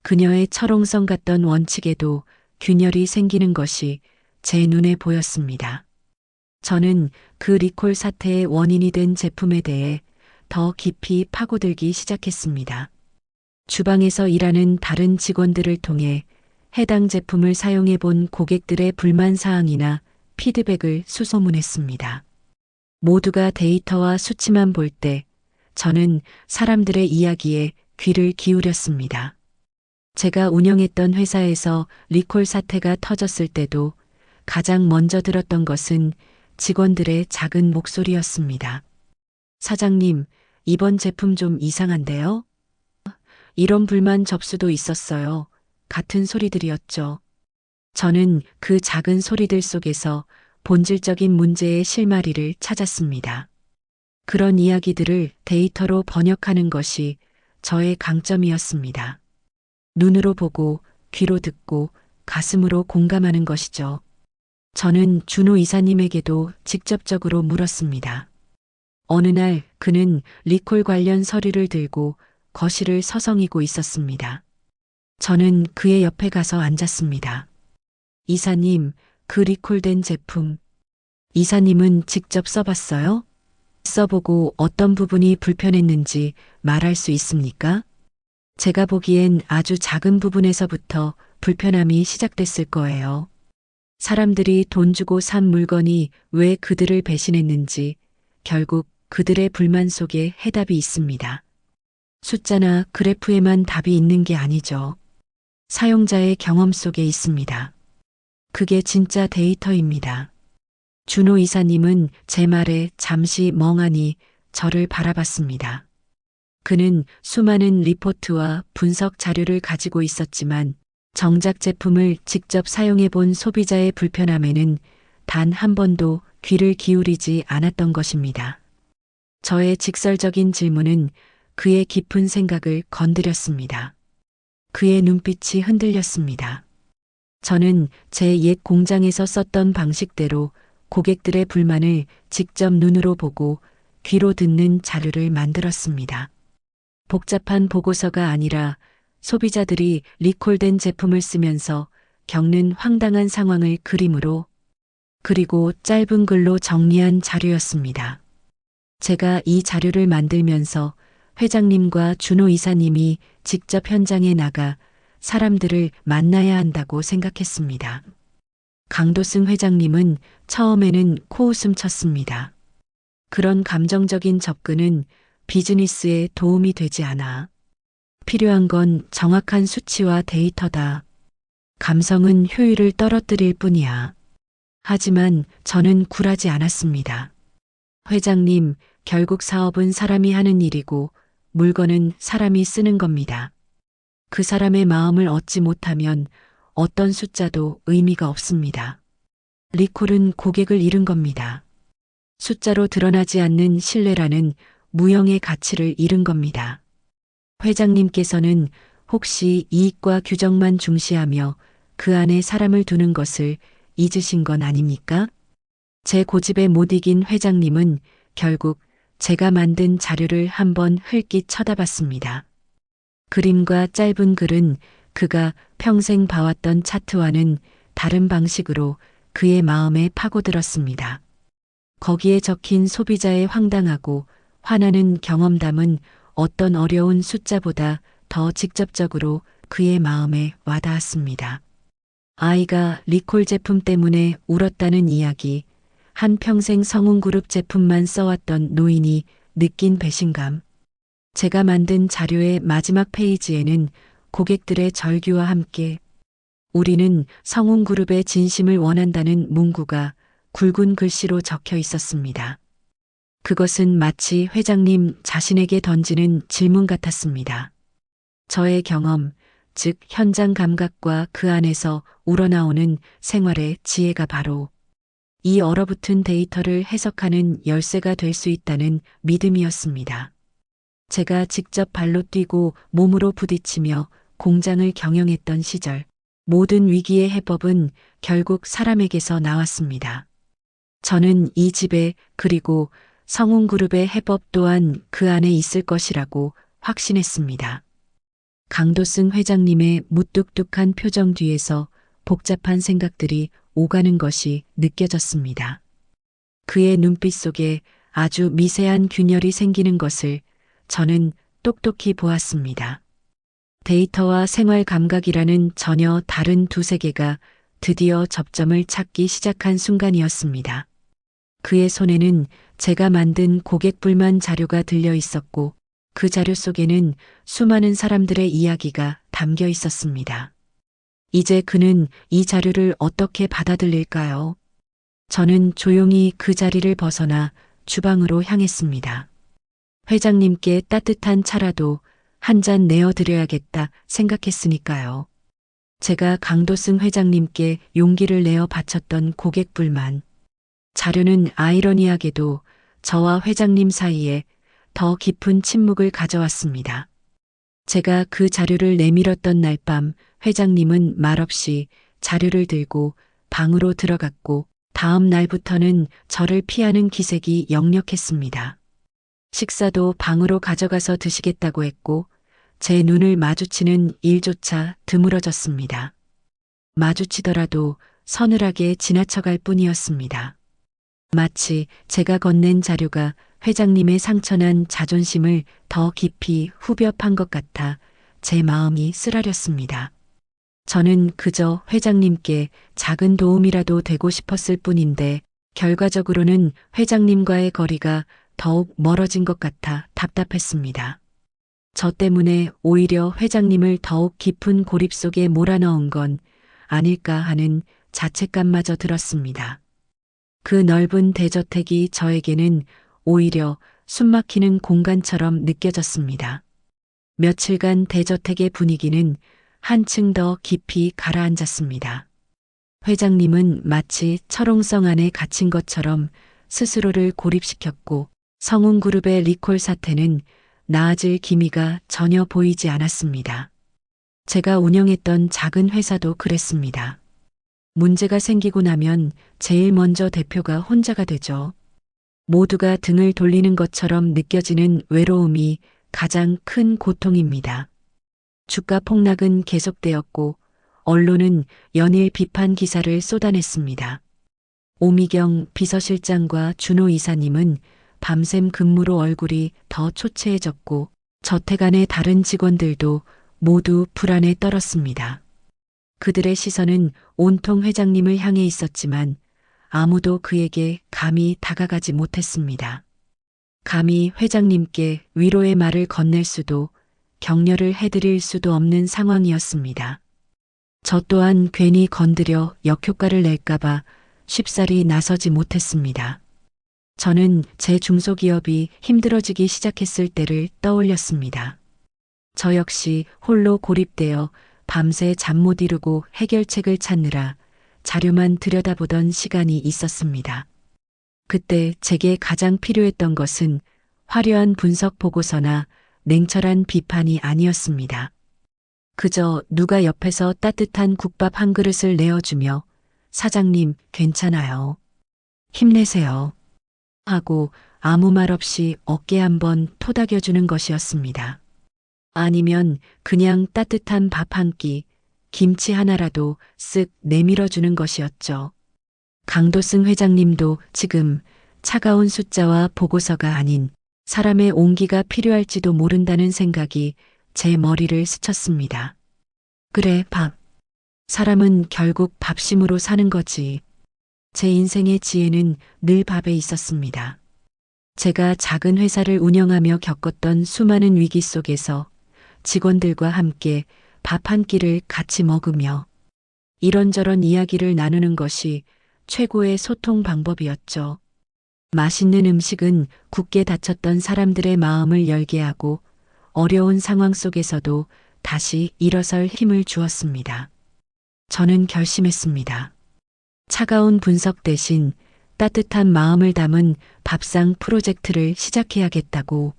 그녀의 철옹성 같던 원칙에도 균열이 생기는 것이 제 눈에 보였습니다. 저는 그 리콜 사태의 원인이 된 제품에 대해 더 깊이 파고들기 시작했습니다. 주방에서 일하는 다른 직원들을 통해 해당 제품을 사용해 본 고객들의 불만 사항이나 피드백을 수소문했습니다. 모두가 데이터와 수치만 볼 때 저는 사람들의 이야기에 귀를 기울였습니다. 제가 운영했던 회사에서 리콜 사태가 터졌을 때도 가장 먼저 들었던 것은 직원들의 작은 목소리였습니다. 사장님, 이번 제품 좀 이상한데요? 이런 불만 접수도 있었어요. 같은 소리들이었죠. 저는 그 작은 소리들 속에서 본질적인 문제의 실마리를 찾았습니다. 그런 이야기들을 데이터로 번역하는 것이 저의 강점이었습니다. 눈으로 보고 귀로 듣고 가슴으로 공감하는 것이죠. 저는 준호 이사님에게도 직접적으로 물었습니다. 어느 날 그는 리콜 관련 서류를 들고 거실을 서성이고 있었습니다. 저는 그의 옆에 가서 앉았습니다. 이사님, 그 리콜된 제품, 이사님은 직접 써봤어요? 써보고 어떤 부분이 불편했는지 말할 수 있습니까? 제가 보기엔 아주 작은 부분에서부터 불편함이 시작됐을 거예요. 사람들이 돈 주고 산 물건이 왜 그들을 배신했는지 결국 그들의 불만 속에 해답이 있습니다. 숫자나 그래프에만 답이 있는 게 아니죠. 사용자의 경험 속에 있습니다. 그게 진짜 데이터입니다. 준호 이사님은 제 말에 잠시 멍하니 저를 바라봤습니다. 그는 수많은 리포트와 분석 자료를 가지고 있었지만 정작 제품을 직접 사용해 본 소비자의 불편함에는 단 한 번도 귀를 기울이지 않았던 것입니다. 저의 직설적인 질문은 그의 깊은 생각을 건드렸습니다. 그의 눈빛이 흔들렸습니다. 저는 제 옛 공장에서 썼던 방식대로 고객들의 불만을 직접 눈으로 보고 귀로 듣는 자료를 만들었습니다. 복잡한 보고서가 아니라 소비자들이 리콜된 제품을 쓰면서 겪는 황당한 상황을 그림으로 그리고 짧은 글로 정리한 자료였습니다. 제가 이 자료를 만들면서 회장님과 준호 이사님이 직접 현장에 나가 사람들을 만나야 한다고 생각했습니다. 강도승 회장님은 처음에는 코웃음 쳤습니다. 그런 감정적인 접근은 비즈니스에 도움이 되지 않아. 필요한 건 정확한 수치와 데이터다. 감성은 효율을 떨어뜨릴 뿐이야. 하지만 저는 굴하지 않았습니다. 회장님, 결국 사업은 사람이 하는 일이고 물건은 사람이 쓰는 겁니다. 그 사람의 마음을 얻지 못하면 어떤 숫자도 의미가 없습니다. 리콜은 고객을 잃은 겁니다. 숫자로 드러나지 않는 신뢰라는 무형의 가치를 잃은 겁니다. 회장님께서는 혹시 이익과 규정만 중시하며 그 안에 사람을 두는 것을 잊으신 건 아닙니까? 제 고집에 못 이긴 회장님은 결국 제가 만든 자료를 한번 흘낏 쳐다봤습니다. 그림과 짧은 글은 그가 평생 봐왔던 차트와는 다른 방식으로 그의 마음에 파고들었습니다. 거기에 적힌 소비자의 황당하고 화나는 경험담은 어떤 어려운 숫자보다 더 직접적으로 그의 마음에 와닿았습니다. 아이가 리콜 제품 때문에 울었다는 이야기, 한평생 성운그룹 제품만 써왔던 노인이 느낀 배신감. 제가 만든 자료의 마지막 페이지에는 고객들의 절규와 함께 우리는 성운그룹의 진심을 원한다는 문구가 굵은 글씨로 적혀 있었습니다. 그것은 마치 회장님 자신에게 던지는 질문 같았습니다. 저의 경험, 즉 현장 감각과 그 안에서 우러나오는 생활의 지혜가 바로 이 얼어붙은 데이터를 해석하는 열쇠가 될 수 있다는 믿음이었습니다. 제가 직접 발로 뛰고 몸으로 부딪히며 공장을 경영했던 시절, 모든 위기의 해법은 결국 사람에게서 나왔습니다. 저는 이 집에 그리고 성운그룹의 해법 또한 그 안에 있을 것이라고 확신했습니다. 강도승 회장님의 무뚝뚝한 표정 뒤에서 복잡한 생각들이 오가는 것이 느껴졌습니다. 그의 눈빛 속에 아주 미세한 균열이 생기는 것을 저는 똑똑히 보았습니다. 데이터와 생활 감각이라는 전혀 다른 두 세계가 드디어 접점을 찾기 시작한 순간이었습니다. 그의 손에는 제가 만든 고객 불만 자료가 들려 있었고 그 자료 속에는 수많은 사람들의 이야기가 담겨 있었습니다. 이제 그는 이 자료를 어떻게 받아들일까요? 저는 조용히 그 자리를 벗어나 주방으로 향했습니다. 회장님께 따뜻한 차라도 한 잔 내어드려야겠다 생각했으니까요. 제가 강도승 회장님께 용기를 내어 바쳤던 고객 불만. 자료는 아이러니하게도 저와 회장님 사이에 더 깊은 침묵을 가져왔습니다. 제가 그 자료를 내밀었던 날 밤 회장님은 말없이 자료를 들고 방으로 들어갔고 다음 날부터는 저를 피하는 기색이 역력했습니다. 식사도 방으로 가져가서 드시겠다고 했고 제 눈을 마주치는 일조차 드물어졌습니다. 마주치더라도 서늘하게 지나쳐갈 뿐이었습니다. 마치 제가 건넨 자료가 회장님의 상처난 자존심을 더 깊이 후벼 판 것 같아 제 마음이 쓰라렸습니다. 저는 그저 회장님께 작은 도움이라도 되고 싶었을 뿐인데 결과적으로는 회장님과의 거리가 더욱 멀어진 것 같아 답답했습니다. 저 때문에 오히려 회장님을 더욱 깊은 고립 속에 몰아넣은 건 아닐까 하는 자책감마저 들었습니다. 그 넓은 대저택이 저에게는 오히려 숨막히는 공간처럼 느껴졌습니다. 며칠간 대저택의 분위기는 한층 더 깊이 가라앉았습니다. 회장님은 마치 철옹성 안에 갇힌 것처럼 스스로를 고립시켰고 성운그룹의 리콜 사태는 나아질 기미가 전혀 보이지 않았습니다. 제가 운영했던 작은 회사도 그랬습니다. 문제가 생기고 나면 제일 먼저 대표가 혼자가 되죠. 모두가 등을 돌리는 것처럼 느껴지는 외로움이 가장 큰 고통입니다. 주가 폭락은 계속되었고 언론은 연일 비판 기사를 쏟아냈습니다. 오미경 비서실장과 준호 이사님은 밤샘 근무로 얼굴이 더 초췌해졌고 저택 안의 다른 직원들도 모두 불안에 떨었습니다. 그들의 시선은 온통 회장님을 향해 있었지만 아무도 그에게 감히 다가가지 못했습니다. 감히 회장님께 위로의 말을 건넬 수도 격려를 해드릴 수도 없는 상황이었습니다. 저 또한 괜히 건드려 역효과를 낼까봐 쉽사리 나서지 못했습니다. 저는 제 중소기업이 힘들어지기 시작했을 때를 떠올렸습니다. 저 역시 홀로 고립되어 밤새 잠 못 이루고 해결책을 찾느라 자료만 들여다보던 시간이 있었습니다. 그때 제게 가장 필요했던 것은 화려한 분석 보고서나 냉철한 비판이 아니었습니다. 그저 누가 옆에서 따뜻한 국밥 한 그릇을 내어주며 사장님 괜찮아요. 힘내세요. 하고 아무 말 없이 어깨 한번 토닥여주는 것이었습니다. 아니면 그냥 따뜻한 밥 한 끼, 김치 하나라도 쓱 내밀어주는 것이었죠. 강도승 회장님도 지금 차가운 숫자와 보고서가 아닌 사람의 온기가 필요할지도 모른다는 생각이 제 머리를 스쳤습니다. 그래, 밥. 사람은 결국 밥심으로 사는 거지. 제 인생의 지혜는 늘 밥에 있었습니다. 제가 작은 회사를 운영하며 겪었던 수많은 위기 속에서 직원들과 함께 밥 한 끼를 같이 먹으며 이런저런 이야기를 나누는 것이 최고의 소통 방법이었죠. 맛있는 음식은 굳게 닫혔던 사람들의 마음을 열게 하고 어려운 상황 속에서도 다시 일어설 힘을 주었습니다. 저는 결심했습니다. 차가운 분석 대신 따뜻한 마음을 담은 밥상 프로젝트를 시작해야겠다고.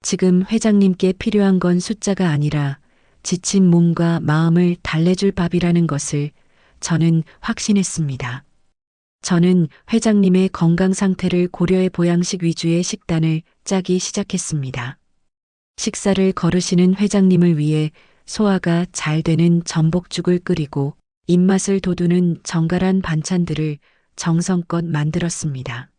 지금 회장님께 필요한 건 숫자가 아니라 지친 몸과 마음을 달래줄 밥이라는 것을 저는 확신했습니다. 저는 회장님의 건강 상태를 고려해 보양식 위주의 식단을 짜기 시작했습니다. 식사를 거르시는 회장님을 위해 소화가 잘 되는 전복죽을 끓이고 입맛을 돋우는 정갈한 반찬들을 정성껏 만들었습니다.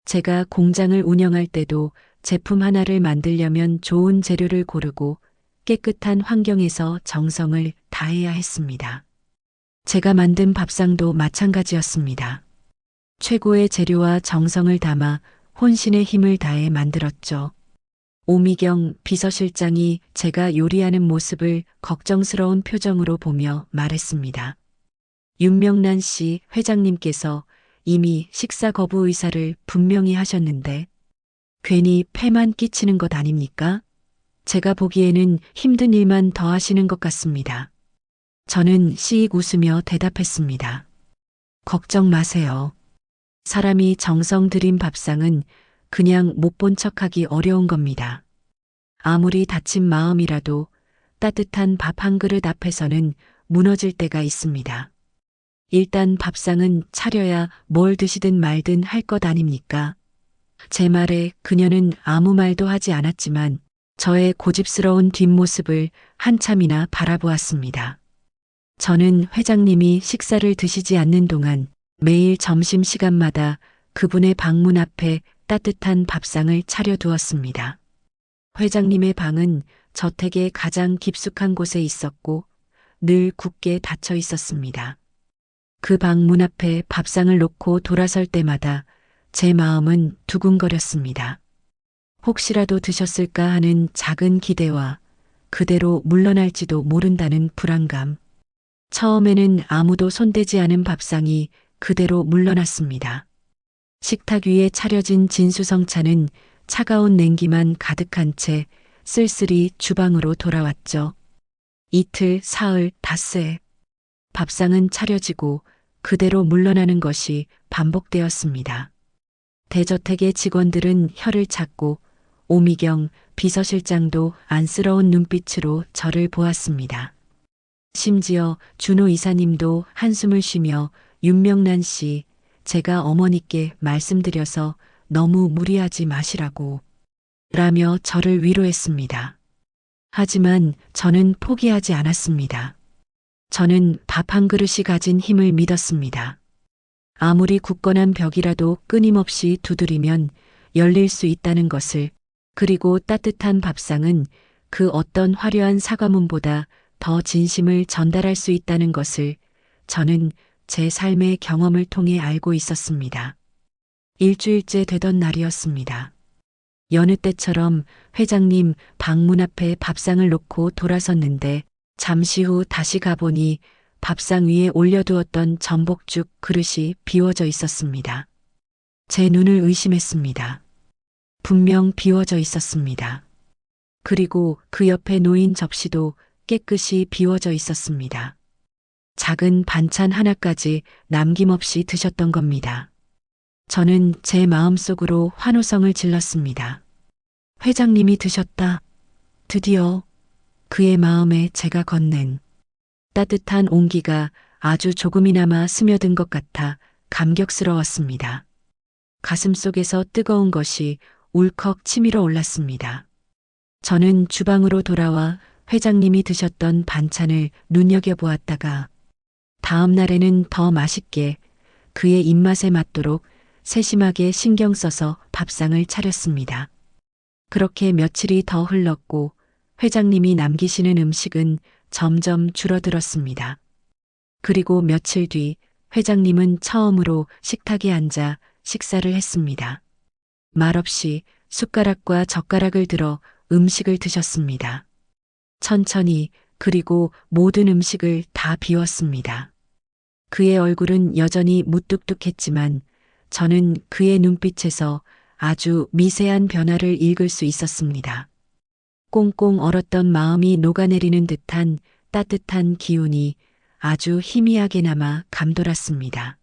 제가 공장을 운영할 때도 제품 하나를 만들려면 좋은 재료를 고르고 깨끗한 환경에서 정성을 다해야 했습니다. 제가 만든 밥상도 마찬가지였습니다. 최고의 재료와 정성을 담아 혼신의 힘을 다해 만들었죠. 오미경 비서실장이 제가 요리하는 모습을 걱정스러운 표정으로 보며 말했습니다. 윤명란 씨 회장님께서 이미 식사 거부 의사를 분명히 하셨는데 괜히 폐만 끼치는 것 아닙니까? 제가 보기에는 힘든 일만 더 하시는 것 같습니다. 저는 씩 웃으며 대답했습니다. 걱정 마세요. 사람이 정성 들인 밥상은 그냥 못 본 척하기 어려운 겁니다. 아무리 다친 마음이라도 따뜻한 밥 한 그릇 앞에서는 무너질 때가 있습니다. 일단 밥상은 차려야 뭘 드시든 말든 할 것 아닙니까? 제 말에 그녀는 아무 말도 하지 않았지만 저의 고집스러운 뒷모습을 한참이나 바라보았습니다. 저는 회장님이 식사를 드시지 않는 동안 매일 점심시간마다 그분의 방문 앞에 따뜻한 밥상을 차려두었습니다. 회장님의 방은 저택의 가장 깊숙한 곳에 있었고 늘 굳게 닫혀 있었습니다. 그 방 문 앞에 밥상을 놓고 돌아설 때마다 제 마음은 두근거렸습니다. 혹시라도 드셨을까 하는 작은 기대와 그대로 물러날지도 모른다는 불안감. 처음에는 아무도 손대지 않은 밥상이 그대로 물러났습니다. 식탁 위에 차려진 진수성찬은 차가운 냉기만 가득한 채 쓸쓸히 주방으로 돌아왔죠. 이틀, 사흘, 닷새. 밥상은 차려지고 그대로 물러나는 것이 반복되었습니다. 대저택의 직원들은 혀를 찾고 오미경 비서실장도 안쓰러운 눈빛으로 저를 보았습니다. 심지어 준호 이사님도 한숨을 쉬며 윤명란 씨, 제가 어머니께 말씀드려서 너무 무리하지 마시라고 라며 저를 위로했습니다. 하지만 저는 포기하지 않았습니다. 저는 밥 한 그릇이 가진 힘을 믿었습니다. 아무리 굳건한 벽이라도 끊임없이 두드리면 열릴 수 있다는 것을, 그리고 따뜻한 밥상은 그 어떤 화려한 사과문보다 더 진심을 전달할 수 있다는 것을 저는 제 삶의 경험을 통해 알고 있었습니다. 일주일째 되던 날이었습니다. 여느 때처럼 회장님 방문 앞에 밥상을 놓고 돌아섰는데 잠시 후 다시 가보니 밥상 위에 올려두었던 전복죽 그릇이 비워져 있었습니다. 제 눈을 의심했습니다. 분명 비워져 있었습니다. 그리고 그 옆에 놓인 접시도 깨끗이 비워져 있었습니다. 작은 반찬 하나까지 남김없이 드셨던 겁니다. 저는 제 마음속으로 환호성을 질렀습니다. 회장님이 드셨다. 드디어. 그의 마음에 제가 건넨 따뜻한 온기가 아주 조금이나마 스며든 것 같아 감격스러웠습니다. 가슴속에서 뜨거운 것이 울컥 치밀어 올랐습니다. 저는 주방으로 돌아와 회장님이 드셨던 반찬을 눈여겨보았다가 다음 날에는 더 맛있게 그의 입맛에 맞도록 세심하게 신경 써서 밥상을 차렸습니다. 그렇게 며칠이 더 흘렀고 회장님이 남기시는 음식은 점점 줄어들었습니다. 그리고 며칠 뒤 회장님은 처음으로 식탁에 앉아 식사를 했습니다. 말없이 숟가락과 젓가락을 들어 음식을 드셨습니다. 천천히, 그리고 모든 음식을 다 비웠습니다. 그의 얼굴은 여전히 무뚝뚝했지만 저는 그의 눈빛에서 아주 미세한 변화를 읽을 수 있었습니다. 꽁꽁 얼었던 마음이 녹아내리는 듯한 따뜻한 기운이 아주 희미하게나마 감돌았습니다.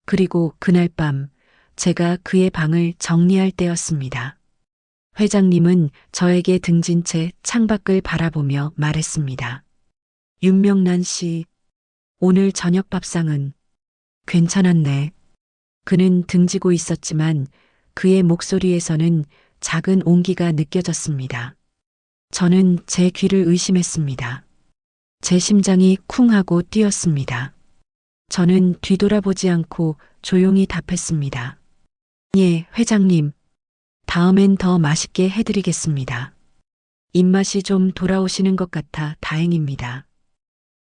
그리고 그날 밤 제가 그의 방을 정리할 때였습니다. 회장님은 저에게 등진 채 창밖을 바라보며 말했습니다. 윤명란 씨, 오늘 저녁 밥상은 괜찮았네. 그는 등지고 있었지만 그의 목소리에서는 작은 온기가 느껴졌습니다. 저는 제 귀를 의심했습니다. 제 심장이 쿵 하고 뛰었습니다. 저는 뒤돌아보지 않고 조용히 답했습니다. 예, 회장님. 다음엔 더 맛있게 해드리겠습니다. 입맛이 좀 돌아오시는 것 같아 다행입니다.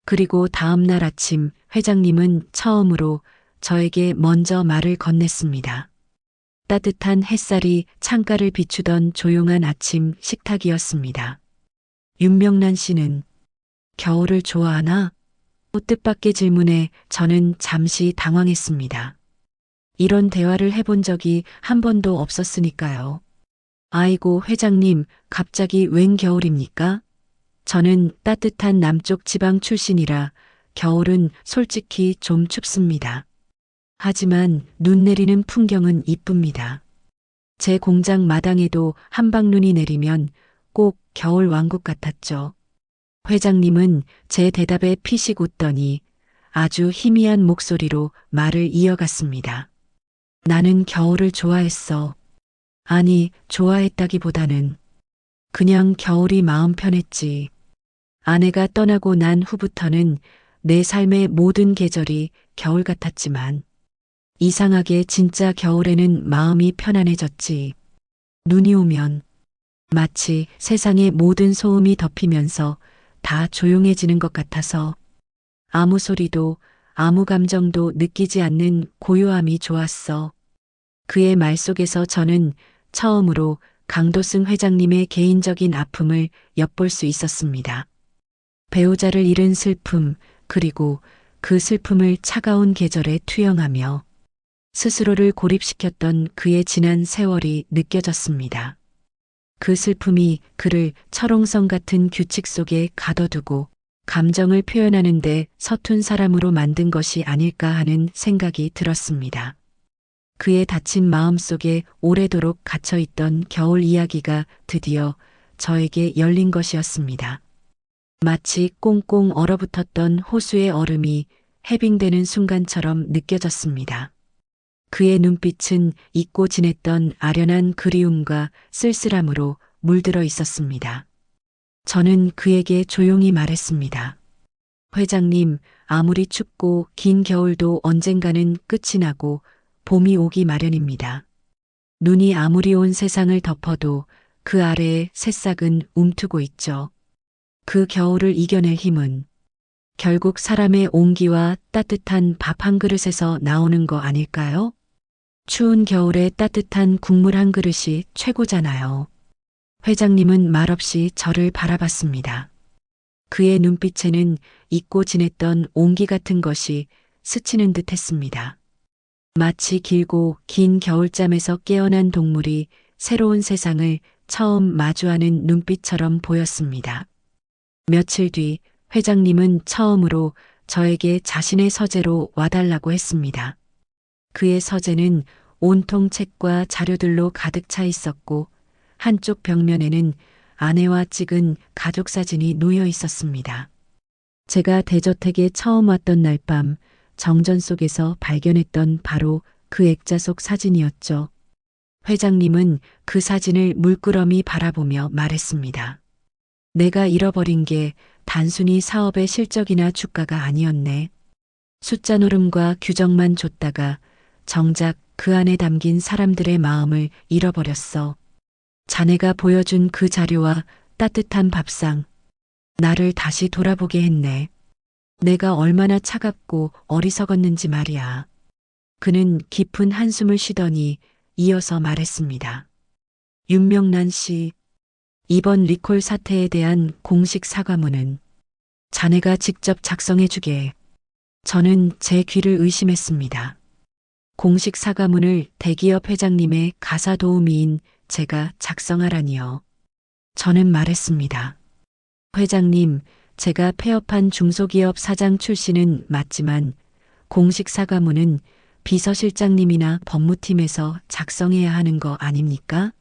그리고 다음 날 아침 회장님은 처음으로 저에게 먼저 말을 건넸습니다. 따뜻한 햇살이 창가를 비추던 조용한 아침 식탁이었습니다. 윤명란 씨는 겨울을 좋아하나? 뜻밖의 질문에 저는 잠시 당황했습니다. 이런 대화를 해본 적이 한 번도 없었으니까요. 아이고, 회장님, 갑자기 웬 겨울입니까? 저는 따뜻한 남쪽 지방 출신이라 겨울은 솔직히 좀 춥습니다. 하지만 눈 내리는 풍경은 이쁩니다. 제 공장 마당에도 한방눈이 내리면 꼭 겨울 왕국 같았죠. 회장님은 제 대답에 피식 웃더니 아주 희미한 목소리로 말을 이어갔습니다. 나는 겨울을 좋아했어. 아니, 좋아했다기보다는 그냥 겨울이 마음 편했지. 아내가 떠나고 난 후부터는 내 삶의 모든 계절이 겨울 같았지만 이상하게 진짜 겨울에는 마음이 편안해졌지. 눈이 오면 마치 세상의 모든 소음이 덮이면서 다 조용해지는 것 같아서 아무 소리도 아무 감정도 느끼지 않는 고요함이 좋았어. 그의 말 속에서 저는 처음으로 강도승 회장님의 개인적인 아픔을 엿볼 수 있었습니다. 배우자를 잃은 슬픔, 그리고 그 슬픔을 차가운 계절에 투영하며 스스로를 고립시켰던 그의 지난 세월이 느껴졌습니다. 그 슬픔이 그를 철옹성 같은 규칙 속에 가둬두고 감정을 표현하는데 서툰 사람으로 만든 것이 아닐까 하는 생각이 들었습니다. 그의 다친 마음 속에 오래도록 갇혀있던 겨울 이야기가 드디어 저에게 열린 것이었습니다. 마치 꽁꽁 얼어붙었던 호수의 얼음이 해빙되는 순간처럼 느껴졌습니다. 그의 눈빛은 잊고 지냈던 아련한 그리움과 쓸쓸함으로 물들어 있었습니다. 저는 그에게 조용히 말했습니다. 회장님, 아무리 춥고 긴 겨울도 언젠가는 끝이 나고 봄이 오기 마련입니다. 눈이 아무리 온 세상을 덮어도 그 아래에 새싹은 움트고 있죠. 그 겨울을 이겨낼 힘은 결국 사람의 온기와 따뜻한 밥 한 그릇에서 나오는 거 아닐까요? 추운 겨울에 따뜻한 국물 한 그릇이 최고잖아요. 회장님은 말없이 저를 바라봤습니다. 그의 눈빛에는 잊고 지냈던 온기 같은 것이 스치는 듯 했습니다. 마치 길고 긴 겨울잠에서 깨어난 동물이 새로운 세상을 처음 마주하는 눈빛처럼 보였습니다. 며칠 뒤 회장님은 처음으로 저에게 자신의 서재로 와달라고 했습니다. 그의 서재는 온통 책과 자료들로 가득 차 있었고 한쪽 벽면에는 아내와 찍은 가족 사진이 놓여 있었습니다. 제가 대저택에 처음 왔던 날 밤 정전 속에서 발견했던 바로 그 액자 속 사진이었죠. 회장님은 그 사진을 물끄러미 바라보며 말했습니다. 내가 잃어버린 게 단순히 사업의 실적이나 주가가 아니었네. 숫자 노름과 규정만 줬다가 정작 그 안에 담긴 사람들의 마음을 잃어버렸어. 자네가 보여준 그 자료와 따뜻한 밥상, 나를 다시 돌아보게 했네. 내가 얼마나 차갑고 어리석었는지 말이야. 그는 깊은 한숨을 쉬더니 이어서 말했습니다. 윤명란 씨, 이번 리콜 사태에 대한 공식 사과문은 자네가 직접 작성해 주게. 저는 제 귀를 의심했습니다. 공식 사과문을 대기업 회장님의 가사 도우미인 제가 작성하라니요. 저는 말했습니다. 회장님, 제가 폐업한 중소기업 사장 출신은 맞지만 공식 사과문은 비서실장님이나 법무팀에서 작성해야 하는 거 아닙니까?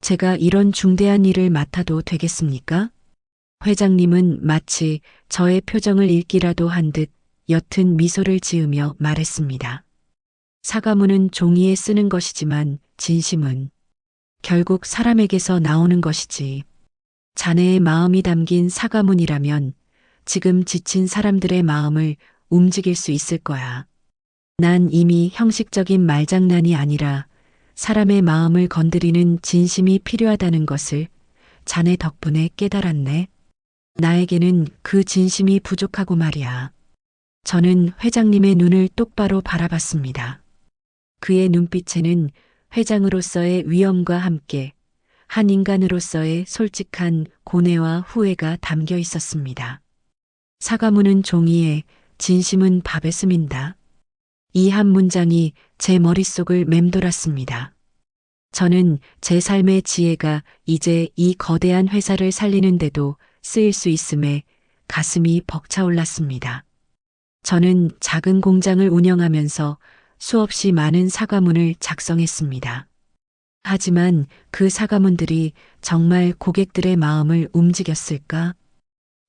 제가 이런 중대한 일을 맡아도 되겠습니까? 회장님은 마치 저의 표정을 읽기라도 한 듯 옅은 미소를 지으며 말했습니다. 사과문은 종이에 쓰는 것이지만 진심은 결국 사람에게서 나오는 것이지. 자네의 마음이 담긴 사과문이라면 지금 지친 사람들의 마음을 움직일 수 있을 거야. 난 이미 형식적인 말장난이 아니라 사람의 마음을 건드리는 진심이 필요하다는 것을 자네 덕분에 깨달았네. 나에게는 그 진심이 부족하고 말이야. 저는 회장님의 눈을 똑바로 바라봤습니다. 그의 눈빛에는 회장으로서의 위엄과 함께 한 인간으로서의 솔직한 고뇌와 후회가 담겨 있었습니다. 사과문은 종이에, 진심은 밥에 스민다. 이 한 문장이 제 머릿속을 맴돌았습니다. 저는 제 삶의 지혜가 이제 이 거대한 회사를 살리는데도 쓰일 수 있음에 가슴이 벅차올랐습니다. 저는 작은 공장을 운영하면서 수없이 많은 사과문을 작성했습니다. 하지만 그 사과문들이 정말 고객들의 마음을 움직였을까?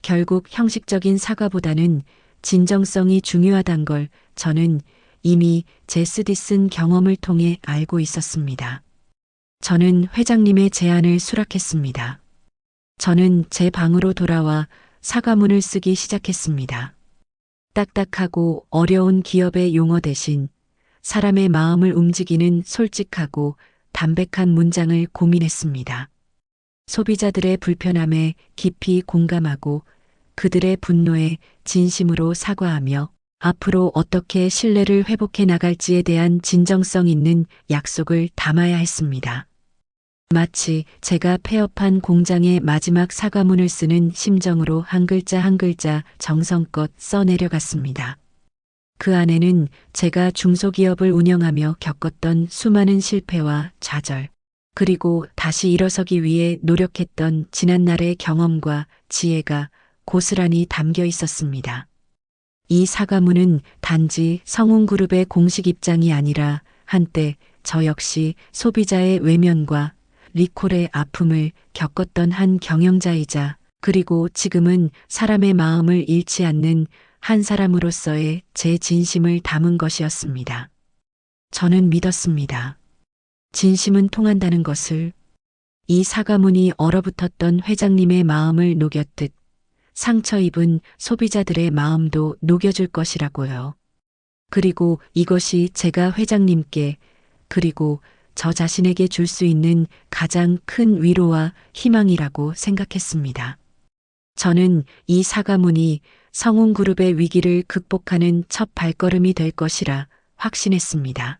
결국 형식적인 사과보다는 진정성이 중요하단 걸 저는 이미 제 쓰디쓴 경험을 통해 알고 있었습니다. 저는 회장님의 제안을 수락했습니다. 저는 제 방으로 돌아와 사과문을 쓰기 시작했습니다. 딱딱하고 어려운 기업의 용어 대신 사람의 마음을 움직이는 솔직하고 담백한 문장을 고민했습니다. 소비자들의 불편함에 깊이 공감하고 그들의 분노에 진심으로 사과하며 앞으로 어떻게 신뢰를 회복해 나갈지에 대한 진정성 있는 약속을 담아야 했습니다. 마치 제가 폐업한 공장의 마지막 사과문을 쓰는 심정으로 한 글자 한 글자 정성껏 써내려갔습니다. 그 안에는 제가 중소기업을 운영하며 겪었던 수많은 실패와 좌절, 그리고 다시 일어서기 위해 노력했던 지난날의 경험과 지혜가 고스란히 담겨 있었습니다. 이 사과문은 단지 성운그룹의 공식 입장이 아니라 한때 저 역시 소비자의 외면과 리콜의 아픔을 겪었던 한 경영자이자 그리고 지금은 사람의 마음을 잃지 않는 한 사람으로서의 제 진심을 담은 것이었습니다. 저는 믿었습니다. 진심은 통한다는 것을. 이 사과문이 얼어붙었던 회장님의 마음을 녹였듯 상처 입은 소비자들의 마음도 녹여줄 것이라고요. 그리고 이것이 제가 회장님께 그리고 저 자신에게 줄 수 있는 가장 큰 위로와 희망이라고 생각했습니다. 저는 이 사과문이 성운그룹의 위기를 극복하는 첫 발걸음이 될 것이라 확신했습니다.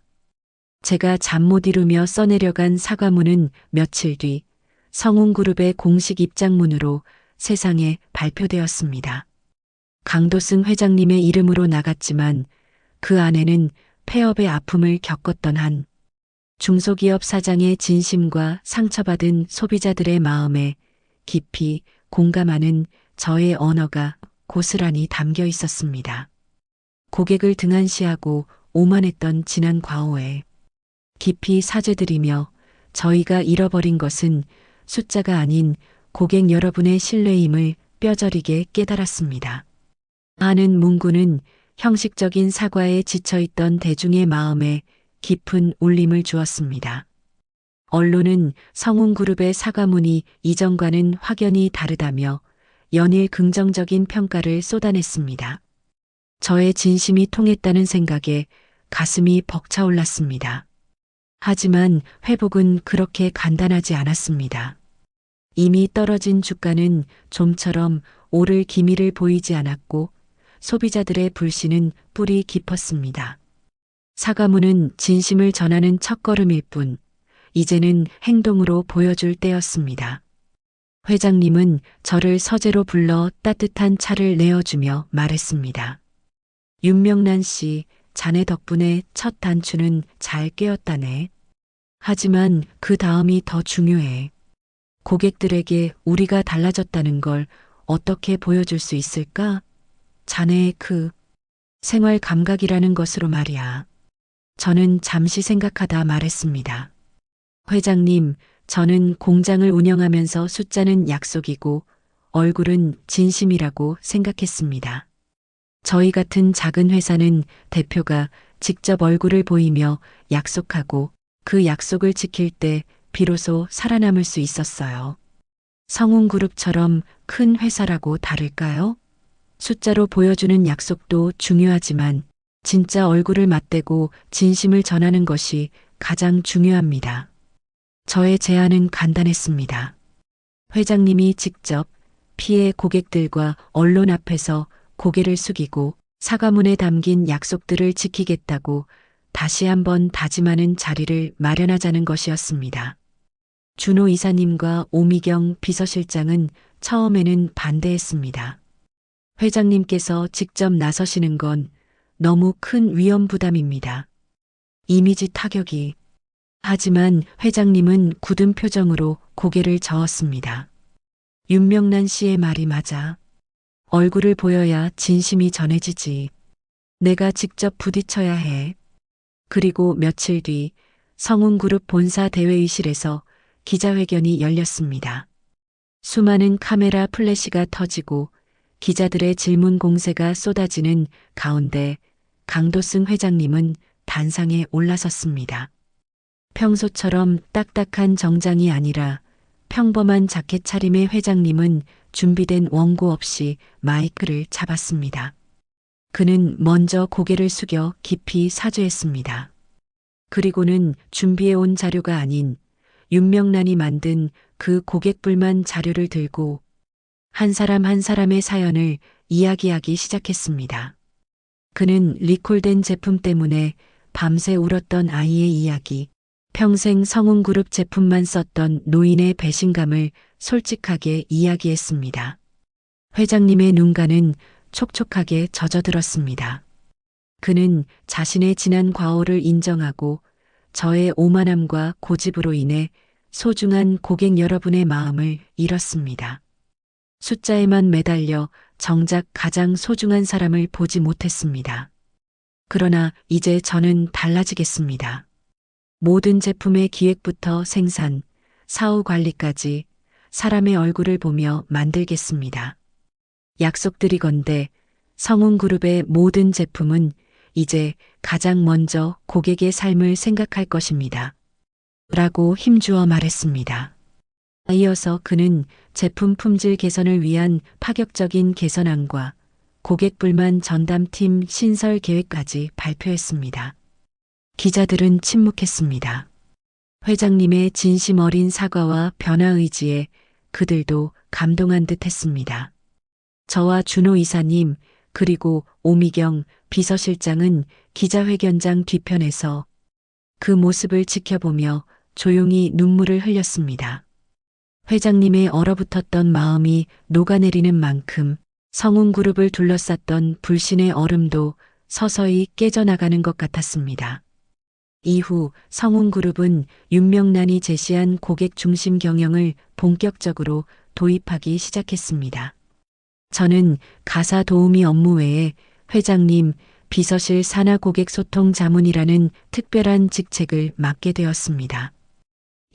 제가 잠 못 이루며 써내려간 사과문은 며칠 뒤 성운그룹의 공식 입장문으로 세상에 발표되었습니다. 강도승 회장님의 이름으로 나갔지만 그 안에는 폐업의 아픔을 겪었던 한 중소기업 사장의 진심과 상처받은 소비자들의 마음에 깊이 공감하는 저의 언어가 고스란히 담겨 있었습니다. 고객을 등한시하고 오만했던 지난 과오에 깊이 사죄드리며 저희가 잃어버린 것은 숫자가 아닌 고객 여러분의 신뢰임을 뼈저리게 깨달았습니다. 하는 문구는 형식적인 사과에 지쳐있던 대중의 마음에 깊은 울림을 주었습니다. 언론은 성운그룹의 사과문이 이전과는 확연히 다르다며 연일 긍정적인 평가를 쏟아냈습니다. 저의 진심이 통했다는 생각에 가슴이 벅차올랐습니다. 하지만 회복은 그렇게 간단하지 않았습니다. 이미 떨어진 주가는 좀처럼 오를 기미를 보이지 않았고 소비자들의 불신은 뿌리 깊었습니다. 사과문은 진심을 전하는 첫걸음일 뿐 이제는 행동으로 보여줄 때였습니다. 회장님은 저를 서재로 불러 따뜻한 차를 내어주며 말했습니다. 윤명란 씨, 자네 덕분에 첫 단추는 잘 깨었다네. 하지만 그 다음이 더 중요해. 고객들에게 우리가 달라졌다는 걸 어떻게 보여줄 수 있을까? 자네의 그 생활 감각이라는 것으로 말이야. 저는 잠시 생각하다 말했습니다. 회장님, 저는 공장을 운영하면서 숫자는 약속이고 얼굴은 진심이라고 생각했습니다. 저희 같은 작은 회사는 대표가 직접 얼굴을 보이며 약속하고 그 약속을 지킬 때 비로소 살아남을 수 있었어요. 성운그룹처럼 큰 회사라고 다를까요? 숫자로 보여주는 약속도 중요하지만 진짜 얼굴을 맞대고 진심을 전하는 것이 가장 중요합니다. 저의 제안은 간단했습니다. 회장님이 직접 피해 고객들과 언론 앞에서 고개를 숙이고 사과문에 담긴 약속들을 지키겠다고 다시 한번 다짐하는 자리를 마련하자는 것이었습니다. 준호 이사님과 오미경 비서실장은 처음에는 반대했습니다. 회장님께서 직접 나서시는 건 너무 큰 위험 부담입니다. 이미지 타격이. 하지만 회장님은 굳은 표정으로 고개를 저었습니다. 윤명란 씨의 말이 맞아. 얼굴을 보여야 진심이 전해지지. 내가 직접 부딪혀야 해. 그리고 며칠 뒤 성운그룹 본사 대회의실에서 기자회견이 열렸습니다. 수많은 카메라 플래시가 터지고 기자들의 질문 공세가 쏟아지는 가운데 강도승 회장님은 단상에 올라섰습니다. 평소처럼 딱딱한 정장이 아니라 평범한 자켓 차림의 회장님은 준비된 원고 없이 마이크를 잡았습니다. 그는 먼저 고개를 숙여 깊이 사죄했습니다. 그리고는 준비해온 자료가 아닌 윤명란이 만든 그 고객불만 자료를 들고 한 사람 한 사람의 사연을 이야기하기 시작했습니다. 그는 리콜된 제품 때문에 밤새 울었던 아이의 이야기, 평생 성운그룹 제품만 썼던 노인의 배신감을 솔직하게 이야기했습니다. 회장님의 눈가는 촉촉하게 젖어들었습니다. 그는 자신의 지난 과오를 인정하고 저의 오만함과 고집으로 인해 소중한 고객 여러분의 마음을 잃었습니다. 숫자에만 매달려 정작 가장 소중한 사람을 보지 못했습니다. 그러나 이제 저는 달라지겠습니다. 모든 제품의 기획부터 생산, 사후 관리까지 사람의 얼굴을 보며 만들겠습니다. 약속드리건대 성운그룹의 모든 제품은 이제 가장 먼저 고객의 삶을 생각할 것입니다. 라고 힘주어 말했습니다. 이어서 그는 제품 품질 개선을 위한 파격적인 개선안과 고객 불만 전담팀 신설 계획까지 발표했습니다. 기자들은 침묵했습니다. 회장님의 진심 어린 사과와 변화 의지에 그들도 감동한 듯 했습니다. 저와 준호 이사님 그리고 오미경 비서실장은 기자회견장 뒤편에서 그 모습을 지켜보며 조용히 눈물을 흘렸습니다. 회장님의 얼어붙었던 마음이 녹아내리는 만큼 성운그룹을 둘러쌌던 불신의 얼음도 서서히 깨져나가는 것 같았습니다. 이후 성운그룹은 윤명란이 제시한 고객 중심 경영을 본격적으로 도입하기 시작했습니다. 저는 가사 도우미 업무 외에 회장님 비서실 산하 고객 소통 자문이라는 특별한 직책을 맡게 되었습니다.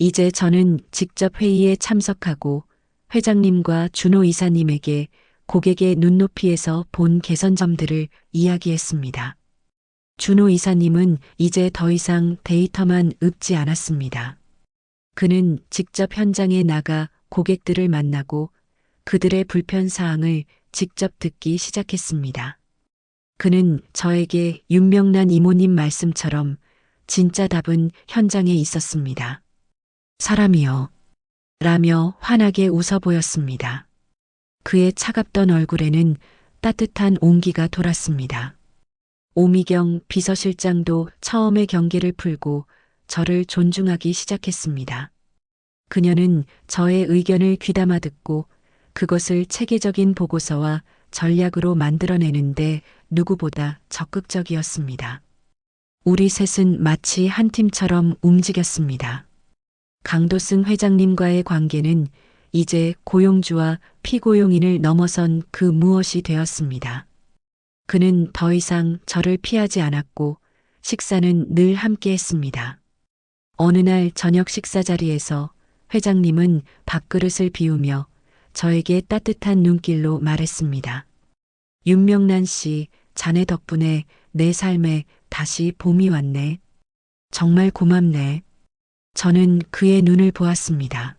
이제 저는 직접 회의에 참석하고 회장님과 준호 이사님에게 고객의 눈높이에서 본 개선점들을 이야기했습니다. 준호 이사님은 이제 더 이상 데이터만 읊지 않았습니다. 그는 직접 현장에 나가 고객들을 만나고 그들의 불편사항을 직접 듣기 시작했습니다. 그는 저에게 윤명란 이모님 말씀처럼 진짜 답은 현장에 있었습니다. 사람이요. 라며 환하게 웃어 보였습니다. 그의 차갑던 얼굴에는 따뜻한 온기가 돌았습니다. 오미경 비서실장도 처음에 경계를 풀고 저를 존중하기 시작했습니다. 그녀는 저의 의견을 귀담아 듣고 그것을 체계적인 보고서와 전략으로 만들어내는데 누구보다 적극적이었습니다. 우리 셋은 마치 한 팀처럼 움직였습니다. 강도승 회장님과의 관계는 이제 고용주와 피고용인을 넘어선 그 무엇이 되었습니다. 그는 더 이상 저를 피하지 않았고 식사는 늘 함께 했습니다. 어느 날 저녁 식사 자리에서 회장님은 밥그릇을 비우며 저에게 따뜻한 눈길로 말했습니다. 윤명란 씨, 자네 덕분에 내 삶에 다시 봄이 왔네. 정말 고맙네. 저는 그의 눈을 보았습니다.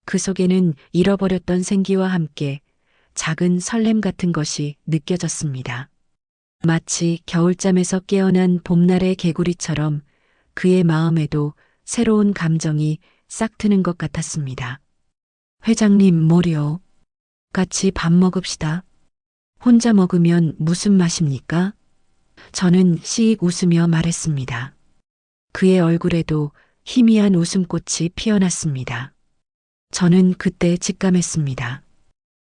그 속에는 잃어버렸던 생기와 함께 작은 설렘 같은 것이 느껴졌습니다. 마치 겨울잠에서 깨어난 봄날의 개구리처럼 그의 마음에도 새로운 감정이 싹 트는 것 같았습니다. 회장님 뭐려? 같이 밥 먹읍시다. 혼자 먹으면 무슨 맛입니까? 저는 씩 웃으며 말했습니다. 그의 얼굴에도 희미한 웃음꽃이 피어났습니다. 저는 그때 직감했습니다.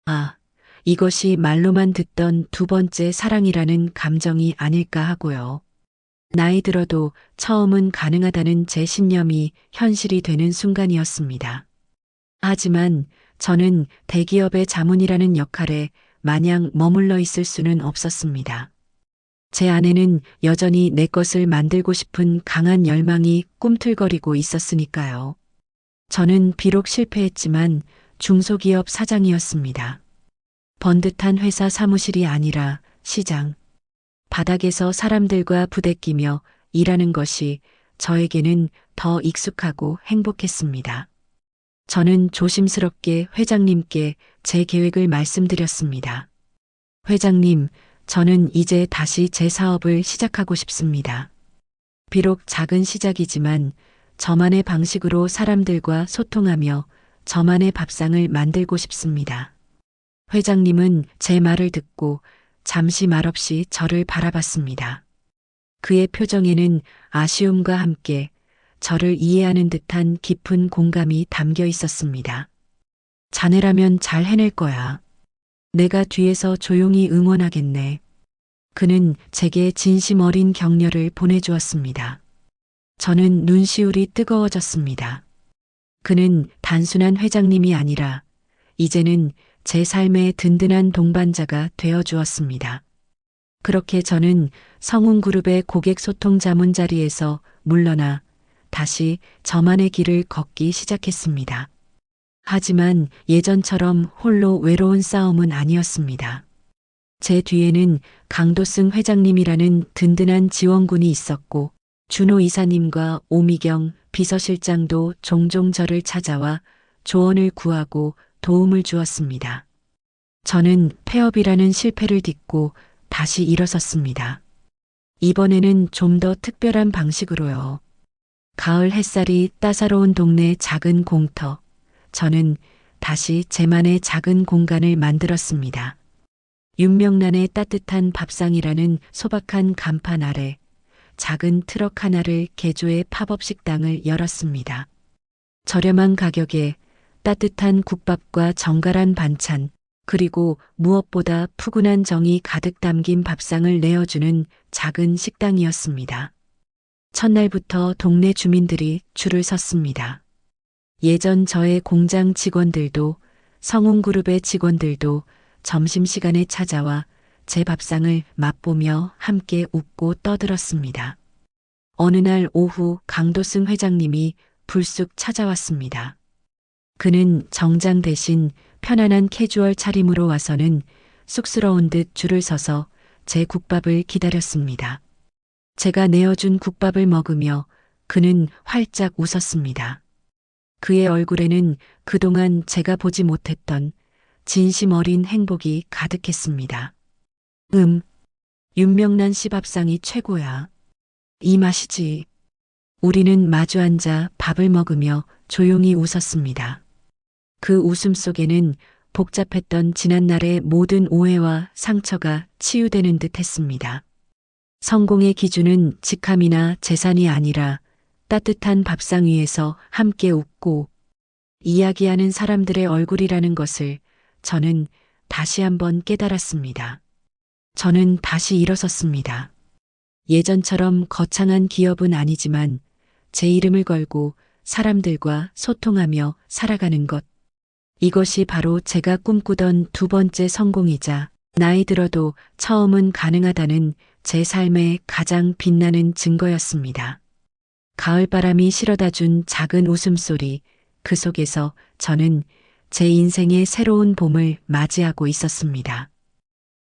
아, 이것이 말로만 듣던 두 번째 사랑이라는 감정이 아닐까 하고요. 나이 들어도 처음은 가능하다는 제 신념이 현실이 되는 순간이었습니다. 하지만 저는 대기업의 자문이라는 역할에 마냥 머물러 있을 수는 없었습니다. 제 안에는 여전히 내 것을 만들고 싶은 강한 열망이 꿈틀거리고 있었으니까요. 저는 비록 실패했지만 중소기업 사장이었습니다. 번듯한 회사 사무실이 아니라 시장, 바닥에서 사람들과 부대끼며 일하는 것이 저에게는 더 익숙하고 행복했습니다. 저는 조심스럽게 회장님께 제 계획을 말씀드렸습니다. 회장님, 저는 이제 다시 제 사업을 시작하고 싶습니다. 비록 작은 시작이지만 저만의 방식으로 사람들과 소통하며 저만의 밥상을 만들고 싶습니다. 회장님은 제 말을 듣고 잠시 말없이 저를 바라봤습니다. 그의 표정에는 아쉬움과 함께 저를 이해하는 듯한 깊은 공감이 담겨 있었습니다. 자네라면 잘 해낼 거야. 내가 뒤에서 조용히 응원하겠네. 그는 제게 진심 어린 격려를 보내주었습니다. 저는 눈시울이 뜨거워졌습니다. 그는 단순한 회장님이 아니라 이제는 제 삶의 든든한 동반자가 되어 주었습니다. 그렇게 저는 성운그룹의 고객 소통 자문 자리에서 물러나 다시 저만의 길을 걷기 시작했습니다. 하지만 예전처럼 홀로 외로운 싸움은 아니었습니다. 제 뒤에는 강도승 회장님이라는 든든한 지원군이 있었고 준호 이사님과 오미경 비서실장도 종종 저를 찾아와 조언을 구하고 도움을 주었습니다. 저는 폐업이라는 실패를 딛고 다시 일어섰습니다. 이번에는 좀 더 특별한 방식으로요. 가을 햇살이 따사로운 동네 작은 공터. 저는 다시 제만의 작은 공간을 만들었습니다. 윤명란의 따뜻한 밥상이라는 소박한 간판 아래 작은 트럭 하나를 개조해 팝업 식당을 열었습니다. 저렴한 가격에 따뜻한 국밥과 정갈한 반찬, 그리고 무엇보다 푸근한 정이 가득 담긴 밥상을 내어주는 작은 식당이었습니다. 첫날부터 동네 주민들이 줄을 섰습니다. 예전 저의 공장 직원들도 성운그룹의 직원들도 점심시간에 찾아와 제 밥상을 맛보며 함께 웃고 떠들었습니다. 어느 날 오후 강도승 회장님이 불쑥 찾아왔습니다. 그는 정장 대신 편안한 캐주얼 차림으로 와서는 쑥스러운 듯 줄을 서서 제 국밥을 기다렸습니다. 제가 내어준 국밥을 먹으며 그는 활짝 웃었습니다. 그의 얼굴에는 그동안 제가 보지 못했던 진심 어린 행복이 가득했습니다. 윤명란 씨 밥상이 최고야. 이 맛이지. 우리는 마주 앉아 밥을 먹으며 조용히 웃었습니다. 그 웃음 속에는 복잡했던 지난날의 모든 오해와 상처가 치유되는 듯 했습니다. 성공의 기준은 직함이나 재산이 아니라 따뜻한 밥상 위에서 함께 웃고 이야기하는 사람들의 얼굴이라는 것을 저는 다시 한번 깨달았습니다. 저는 다시 일어섰습니다. 예전처럼 거창한 기업은 아니지만 제 이름을 걸고 사람들과 소통하며 살아가는 것. 이것이 바로 제가 꿈꾸던 두 번째 성공이자 나이 들어도 처음은 가능하다는 제 삶의 가장 빛나는 증거였습니다. 가을바람이 실어다 준 작은 웃음소리, 그 속에서 저는 제 인생의 새로운 봄을 맞이하고 있었습니다.